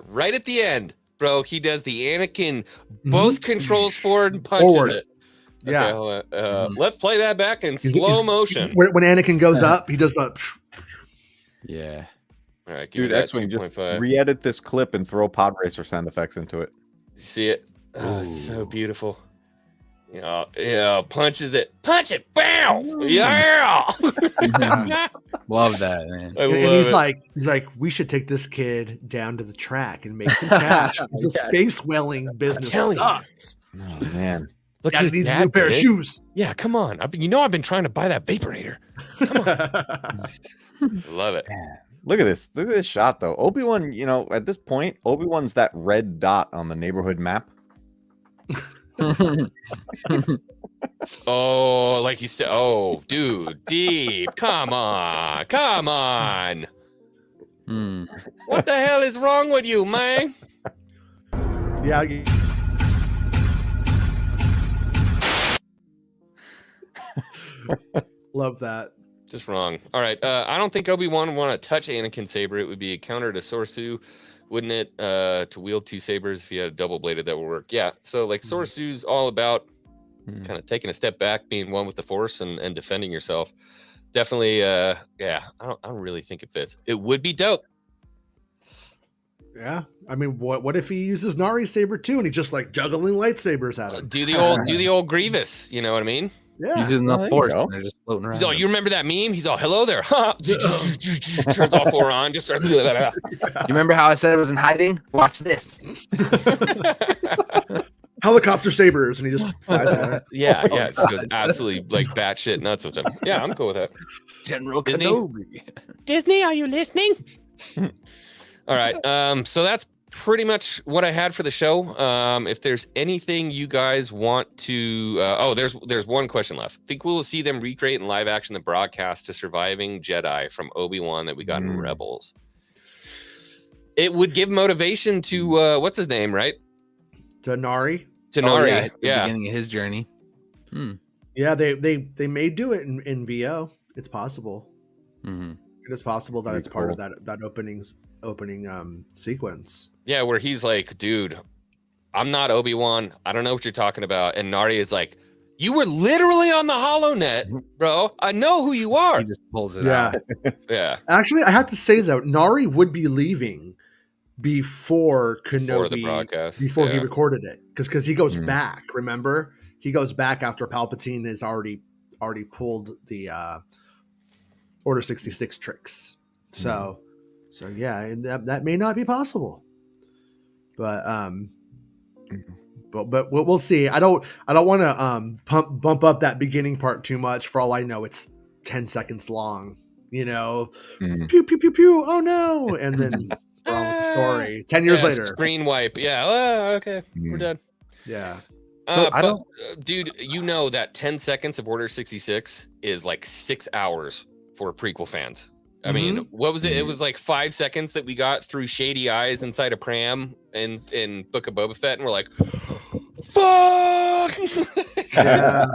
Right at the end, bro. He does the Anakin both controls forward and punches it. Yeah. Okay, hold on. Let's play that back in slow motion. When Anakin goes up, he does the. Yeah. All right, give Dude, me that X-Wing, just 2.5. re-edit this clip and throw pod racer sound effects into it. See it? Oh, it's so beautiful. Yeah, punches it. Punch it. Bow. Yeah. Love that, man. And he's like, we should take this kid down to the track and make some cash. The space whaling business sucks. Oh man. Look, He his needs a dad new pair of did. shoes. Yeah, come on. I've been trying to buy that Vaporator. Love it. Look at this. Look at this shot though. Obi-Wan, at this point, Obi-Wan's that red dot on the neighborhood map. Oh, like you said. Oh, dude, deep. Come on. What the hell is wrong with you, man? Yeah. Love that. Just wrong. All right. I don't think Obi-Wan would want to touch Anakin's saber. It would be a counter to Sorsu, wouldn't it? To wield two sabers if he had a double bladed that would work. Yeah. So like Sorsu's all about kind of taking a step back, being one with the Force and defending yourself. Definitely. Yeah. I don't really think it fits. It would be dope. Yeah. I mean, what if he uses Nari's saber too, and he's just like juggling lightsabers at him? Do the old Grievous. You know what I mean? Yeah. He's using the Force. And they're just floating around. He's all, you remember that meme? He's all, hello there. Turns all four on. Just starts. You remember how I said it was in hiding? Watch this. Helicopter sabers, and he just flies at it. Yeah. It just goes absolutely like batshit nuts with him. Yeah, I'm cool with that. General Disney? Kenobi. Disney, are you listening? All right. So that's pretty much what I had for the show. If there's anything you guys want to, there's one question left. Think we will see them recreate in live action the broadcast to Surviving Jedi from Obi-Wan that we got in Rebels? It would give motivation to what's his name, right? To Nari. To Nari, At the beginning of his journey. Yeah, they may do it in VO. It's possible. Mm-hmm. It is possible that it's part of that opening sequence. Yeah, where he's like, dude, I'm not Obi-Wan. I don't know what you're talking about. And Nari is like, you were literally on the HoloNet, bro. I know who you are. He just pulls it out. Yeah. Actually, I have to say though, Nari would be leaving before Kenobi, Before the broadcast, before he yeah. recorded it, because he goes back. Remember, he goes back after Palpatine has already pulled the Order 66 tricks. So yeah, and that may not be possible, but we'll see. I don't want to bump up that beginning part too much. For all I know, it's 10 seconds long. Pew pew pew pew. Oh no! And then we're on with the story. 10 years later, Screen wipe. Yeah. Okay. We're done. Yeah. Dude, you know that 10 seconds of Order 66 is like 6 hours for prequel fans. I mean, what was it? It was like 5 seconds that we got through shady eyes inside a pram in Book of Boba Fett, and we're like, fuck! Yeah.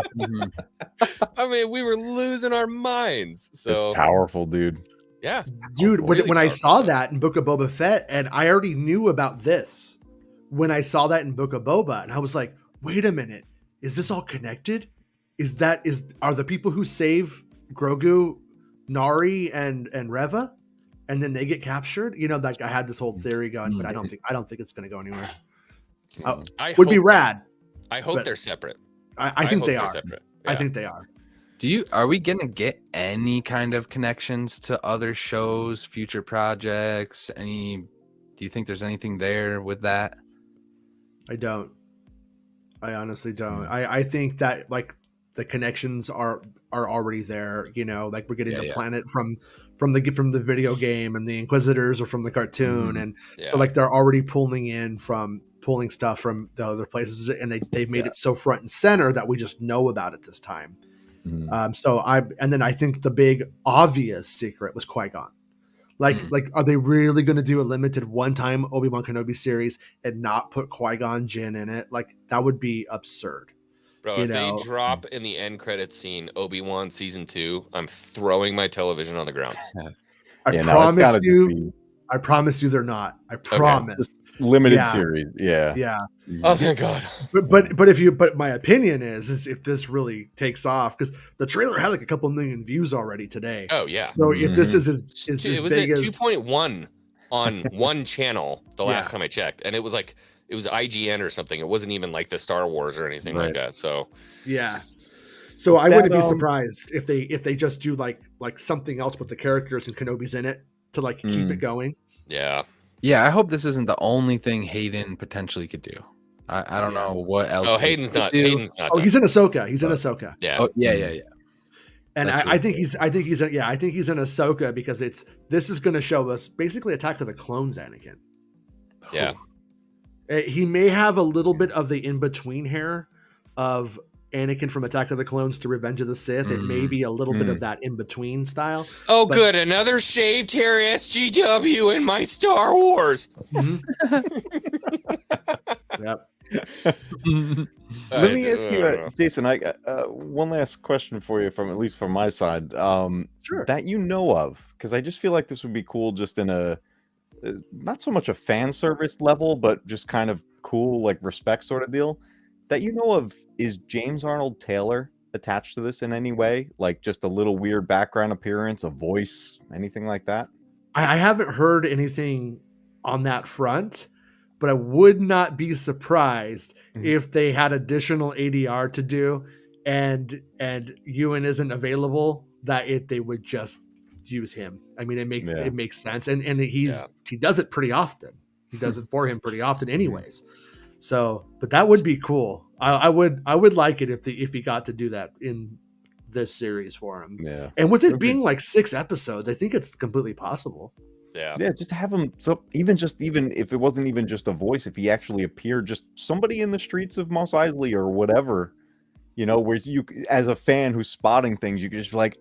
I mean, we were losing our minds. So It's powerful, dude. Yeah. Dude, Really when I powerful. saw that in Book of Boba Fett, and I already knew about this when I saw that in Book of Boba, and I was like, wait a minute, is this all connected? Are the people who save Grogu Nari and Reva, and then they get captured? Like I had this whole theory going, but I don't think it's going to go anywhere. Would be rad. I hope but they're separate. I think hope they they're are. separate. I Yeah. think they are. Are we gonna get any kind of connections to other shows, future projects? Do you think there's anything there with that? I don't. I honestly don't. I think that like the connections are already there. You know, like we're getting Yeah, the yeah. planet from the video game, and the Inquisitors are from the cartoon, Mhm. and Yeah. so like they're already pulling stuff from the other places, and they've made Yeah. it so front and center that we just know about it this time. Mhm. So I think the big obvious secret was Qui-Gon. Like, are they really going to do a limited one-time Obi Wan Kenobi series and not put Qui-Gon Jinn in it? Like, that would be absurd. Bro, You if they know? drop in the end credits scene Obi-Wan season 2, I'm throwing my television on the ground. I Yeah, no, it's promise gotta just you. be I promise you, they're not. I promise. just limited Yeah. series. Yeah. Yeah. Oh, thank God. But my opinion is if this really takes off, because the trailer had like a couple million views already today. Oh yeah. So if this is as It was big at as 2.1 on one channel the last Yeah. time I checked, and it was IGN or something. It wasn't even like the Star Wars or anything like Right. that. So yeah. So I That, wouldn't be surprised if they just do like something else with the characters and Kenobi's in it to like keep it going. yeah. Yeah, I hope this isn't the only thing Hayden potentially could do. I don't know what else. Oh, they Hayden's could not. do. Hayden's not. Oh, done. he's in Ahsoka. He's in Ahsoka. Yeah. Oh, yeah. And That's I really think cool. I think he's in Ahsoka because this is going to show us basically Attack of the Clones Anakin. Yeah. He may have a little bit of the in between hair of Anakin from Attack of the Clones to Revenge of the Sith. It may be a little bit of that in between style. Oh, But- good. Another shaved hair SGW in my Star Wars. Yep. Let me ask you, Jason. One last question for you, from at least from my side. Sure. That you know of, because I just feel like this would be cool, just in a not so much a fan service level, but just kind of cool, like respect sort of deal. That you know of, is James Arnold Taylor attached to this in any way? Like just a little weird background appearance, a voice, anything like that? I haven't heard anything on that front, but I would not be surprised if they had additional ADR to do, and Ewan isn't available, that they would just use him. I mean, it makes sense, and he does it pretty often. He does it for him pretty often, anyways. So, but that would be cool. I would like it if he got to do that in this series for him. Yeah, and with it being like 6 episodes, I think it's completely possible. Yeah. Yeah, just have him. So even if it wasn't even just a voice, if he actually appeared, just somebody in the streets of Mos Eisley or whatever, where you, as a fan who's spotting things, you could just be like,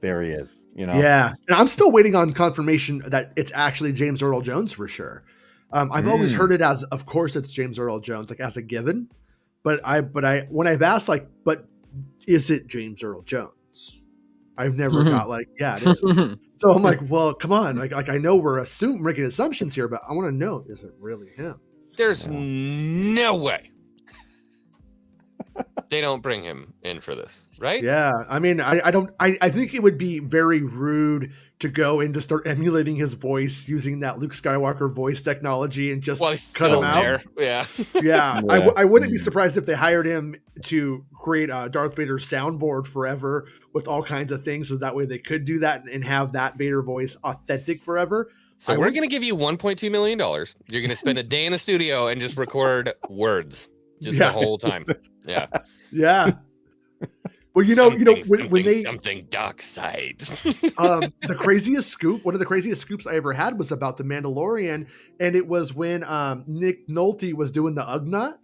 there he is. Yeah, and I'm still waiting on confirmation that it's actually James Earl Jones for sure. I've always heard it as, of course, it's James Earl Jones, like as a given. But when I've asked, like, but is it James Earl Jones? I've never got like, yeah, it is. So I'm like, well, come on. Like I know we're making assumptions here, but I want to know, is it really him? There's no way they don't bring him in for this, right? Yeah. I mean, I think it would be very rude to go and to start emulating his voice using that Luke Skywalker voice technology and just cut him out. There. Yeah. Yeah. I wouldn't be surprised if they hired him to create a Darth Vader soundboard forever with all kinds of things, so that way they could do that and have that Vader voice authentic forever. So we're going to give you $1.2 million. You're going to spend a day in a studio and just record words just the whole time. Yeah. Yeah. Well, when they something dark side. one of the craziest scoops I ever had was about the Mandalorian, and it was when Nick Nolte was doing the Ugnaught.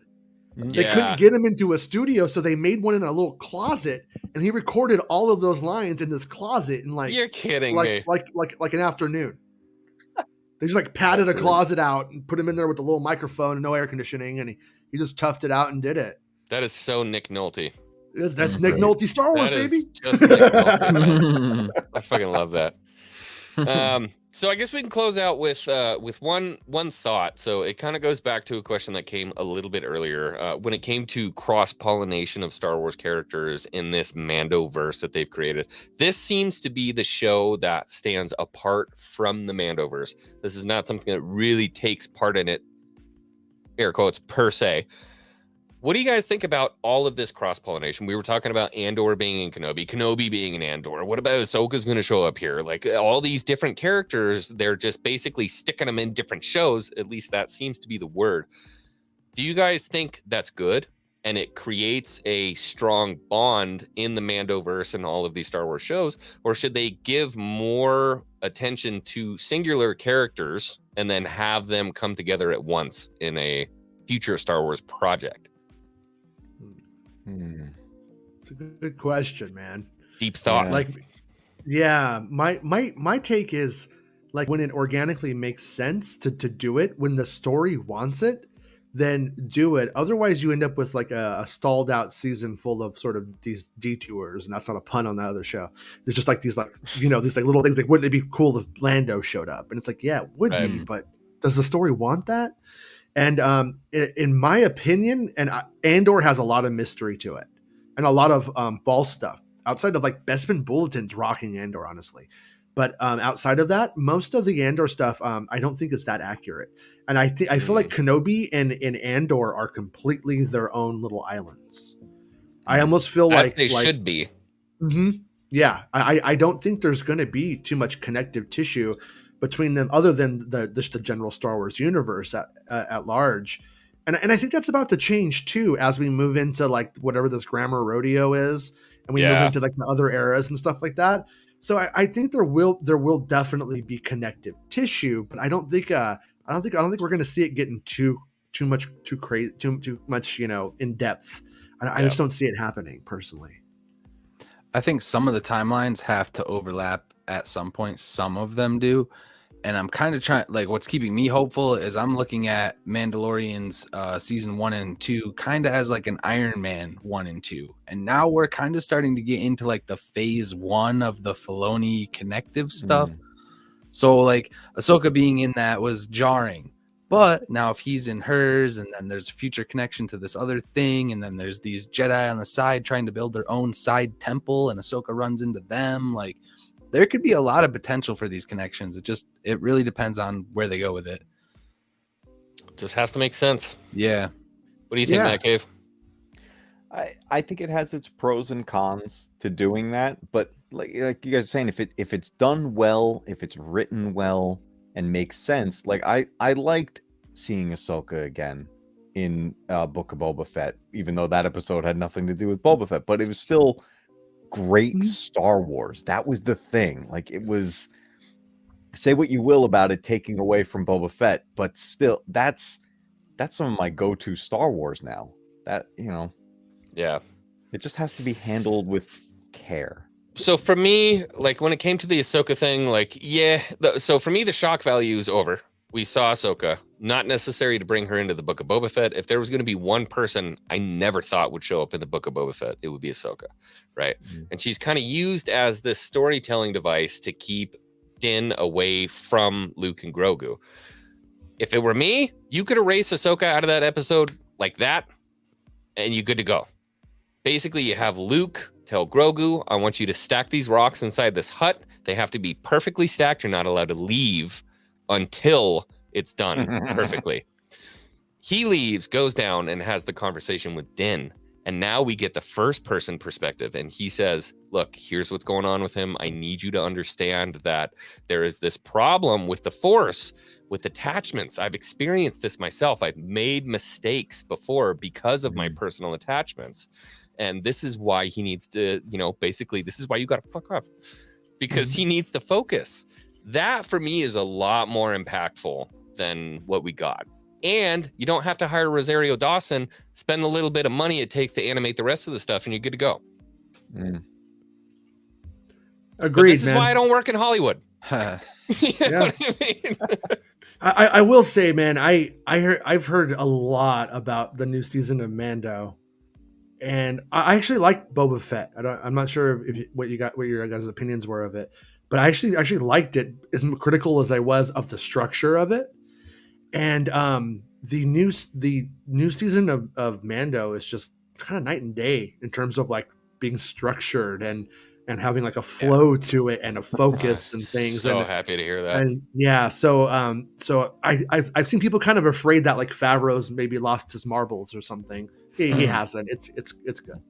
They couldn't get him into a studio, so they made one in a little closet, and he recorded all of those lines in this closet in You're kidding me. like an afternoon. They just like padded a closet out and put him in there with a little microphone and no air conditioning, and he just toughed it out and did it. That is so Nick Nolte. That's Nick Nolte Star Wars, That is baby. just Nick Nolte. I fucking love that. So I guess we can close out with one thought. So it kind of goes back to a question that came a little bit earlier when it came to cross-pollination of Star Wars characters in this Mandoverse that they've created. This seems to be the show that stands apart from the Mandoverse. This is not something that really takes part in it, air quotes, per se. What do you guys think about all of this cross-pollination? We were talking about Andor being in Kenobi, Kenobi being in Andor. What about Ahsoka's going to show up here? Like all these different characters, they're just basically sticking them in different shows. At least that seems to be the word. Do you guys think that's good? and it creates a strong bond in the Mandoverse and all of these Star Wars shows? Or should they give more attention to singular characters and then have them come together at once in a future Star Wars project? It's a good question, man. Deep thought. Like, yeah, my take is like when it organically makes sense to do it, when the story wants it, then do it. Otherwise, you end up with like a stalled out season full of sort of these detours, and that's not a pun on that other show. There's just like these like, you know, these like little things like, wouldn't it be cool if Lando showed up? And it's like, yeah, it would be, but does the story want that? And in my opinion, and Andor has a lot of mystery to it and a lot of false stuff outside of like Bespin Bulletin's rocking Andor, honestly. But outside of that, most of the Andor stuff, I don't think is that accurate. And I feel like Kenobi and Andor are completely their own little islands. I almost feel like they should be. Yeah, I don't think there's going to be too much connective tissue between them, other than just the general Star Wars universe at large. And I think that's about to change too as we move into like whatever this grammar rodeo is, and we move into like the other eras and stuff like that. So I think there will definitely be connective tissue, but I don't think we're going to see it getting too much in depth. I just don't see it happening personally. I think some of the timelines have to overlap at some point. Some of them do. And I'm kind of trying, like, what's keeping me hopeful is I'm looking at Mandalorian's season 1 and 2 kind of as like an Iron Man 1 and 2. And now we're kind of starting to get into like the phase 1 of the Filoni connective stuff. So like Ahsoka being in that was jarring. But now if he's in hers, and then there's a future connection to this other thing, and then there's these Jedi on the side trying to build their own side temple, and Ahsoka runs into them, like, there could be a lot of potential for these connections. It really depends on where they go with it. Just has to make sense. Yeah. What do you think, Matt Cave? I think it has its pros and cons to doing that, but like you guys are saying, if it's done well, if it's written well and makes sense, like I liked seeing Ahsoka again in Book of Boba Fett, even though that episode had nothing to do with Boba Fett, but it was still great Star Wars. That was the thing. Like, it was, say what you will about it taking away from Boba Fett, but still that's some of my go-to Star Wars now. That, yeah, it just has to be handled with care. So for me, like when it came to the Ahsoka thing, like, so for me, the shock value is over. We saw Ahsoka, not necessary to bring her into the Book of Boba Fett. If there was going to be one person I never thought would show up in the Book of Boba Fett, it would be Ahsoka, right? And she's kind of used as this storytelling device to keep Din away from Luke and Grogu. If it were me, you could erase Ahsoka out of that episode like that, and you're good to go. Basically, you have Luke tell Grogu, I want you to stack these rocks inside this hut. They have to be perfectly stacked. You're not allowed to leave until it's done perfectly. He leaves, goes down, and has the conversation with Din. And now we get the first person perspective. And he says, look, here's what's going on with him. I need you to understand that there is this problem with the Force, with attachments. I've experienced this myself. I've made mistakes before because of my personal attachments. And this is why he needs to, basically, this is why you got to fuck off. Because he needs to focus. That, for me, is a lot more impactful than what we got. And you don't have to hire Rosario Dawson, spend a little bit of money it takes to animate the rest of the stuff, and you're good to go. Agreed, this is why I don't work in Hollywood. You know what I mean? I will say, man, I've heard a lot about the new season of Mando, and I actually like Boba Fett. I'm not sure what your guys' opinions were of it, but I actually liked it, as critical as I was of the structure of it. And the new season of Mando is just kind of night and day in terms of like being structured and having like a flow to it and a focus and things. So happy to hear that. And so I've seen people kind of afraid that like Favreau's maybe lost his marbles or something. He hasn't. It's good.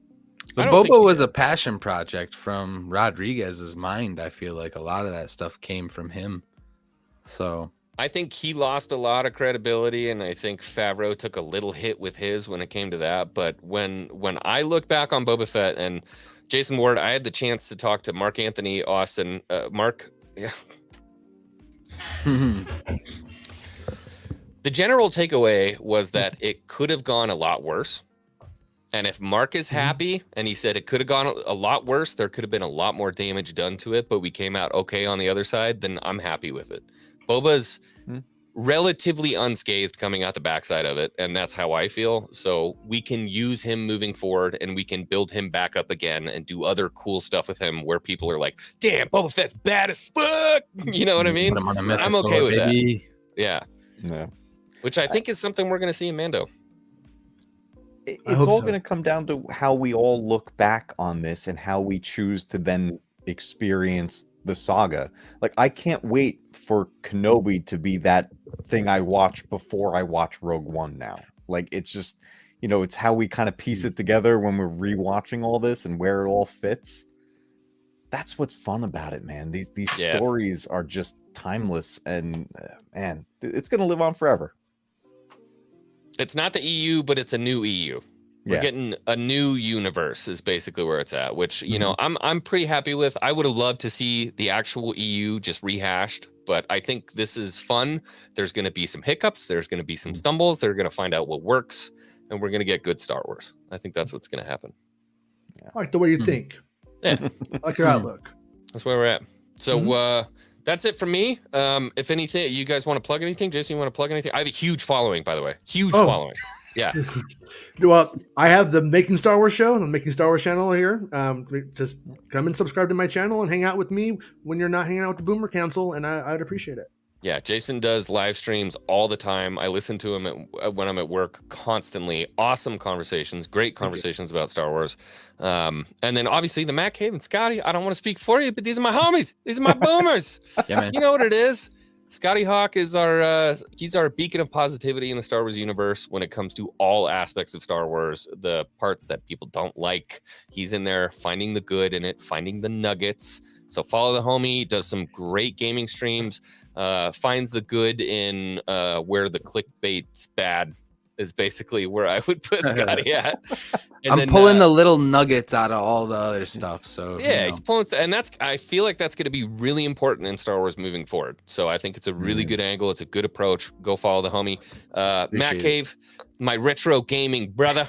But Boba was a passion project from Rodriguez's mind. I feel like a lot of that stuff came from him. So I think he lost a lot of credibility, and I think Favreau took a little hit with his when it came to that. But when I look back on Boba Fett and Jason Ward, I had the chance to talk to Mark Anthony Austin. Mark, yeah. The general takeaway was that it could have gone a lot worse. And if Mark is happy and he said it could have gone a lot worse, there could have been a lot more damage done to it, but we came out okay on the other side, then I'm happy with it. Boba's relatively unscathed coming out the backside of it, and that's how I feel. So we can use him moving forward, and we can build him back up again and do other cool stuff with him where people are like, damn, Boba Fett's bad as fuck. You know what I mean? Put him on a I'm okay mythosaur, with baby. that. Yeah. Yeah. Which I think is something we're going to see in Mando. It's hope all so. going to come down to how we all look back on this and how we choose to then experience the saga. Like, I can't wait for Kenobi to be that thing I watch before I watch Rogue One now. Like, it's just, you know, it's how we kind of piece it together when we're rewatching all this and where it all fits. That's what's fun about it, man. These Yeah. stories are just timeless, and man, it's going to live on forever. It's not the EU, but it's a new EU. We're Yeah. getting a new universe is basically where it's at, which, you know, I'm pretty happy with. I would have loved to see the actual EU just rehashed, but I think this is fun. There's going to be some hiccups. There's going to be some stumbles. They're going to find out what works, and we're going to get good Star Wars. I think that's what's going to happen. I like the way you think. Yeah. I like your outlook. That's where we're at. So that's it for me. If anything, you guys want to plug anything? Jason, you want to plug anything? I have a huge following, by the way. Huge following. Yeah. Well, I have the Making Star Wars show, the Making Star Wars channel here. Just come and subscribe to my channel and hang out with me when you're not hanging out with the Boomer Council, and I'd appreciate it. Yeah, Jason does live streams all the time. I listen to him when I'm at work constantly. Awesome conversations, great conversations about Star Wars. And then obviously the Matt Cave and Scotty. I don't want to speak for you, but these are my homies. These are my boomers. Yeah, man. You know what it is? Scotty Hawk is he's our beacon of positivity in the Star Wars universe when it comes to all aspects of Star Wars. The parts that people don't like, he's in there finding the good in it, finding the nuggets. So follow the homie, does some great gaming streams, finds the good in where the clickbait's bad is basically where I would put Scotty at. And I'm pulling the little nuggets out of all the other stuff. So yeah, you know. he's pulling, and I feel like that's going to be really important in Star Wars moving forward. So I think it's a really good angle. It's a good approach. Go follow the homie, Matt Cave, my retro gaming brother,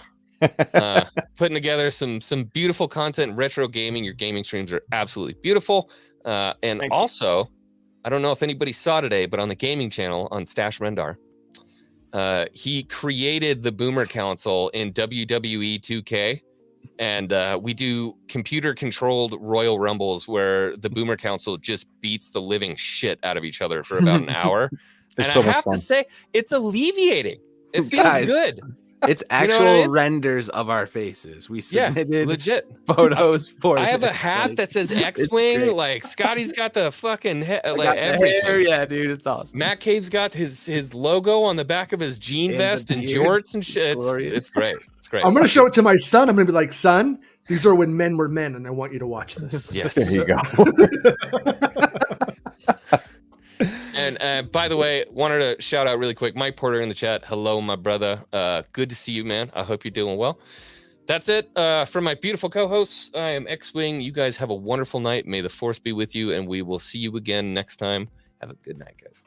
putting together some beautiful content, retro gaming. Your gaming streams are absolutely beautiful. And also, I don't know if anybody saw today, but on the gaming channel on Stash Rendar, he created the Boomer Council in WWE 2K, and we do computer-controlled Royal Rumbles where the Boomer Council just beats the living shit out of each other for about an hour. And so I much have fun. to say, it's alleviating. It feels Guys, good. It's know what I actual mean? renders of our faces. We Yeah, submitted legit. photos for I have a this, hat like, that says it's X-Wing. great. Like Scotty's got the fucking I got like the everything. hair, yeah, dude, it's awesome. Matt Cave's got his logo on the back of his jean And the vest and beard. jorts and shit. Glorious. It's great. It's great. I'm going to show it to my son. I'm going to be like, son, these are when men were men, and I want you to watch this. Yes. There you go. And by the way, wanted to shout out really quick, Mike Porter in the chat. Hello, my brother. Good to see you, man. I hope you're doing well. That's it for my beautiful co-hosts. I am X-Wing. You guys have a wonderful night. May the force be with you, and we will see you again next time. Have a good night, guys.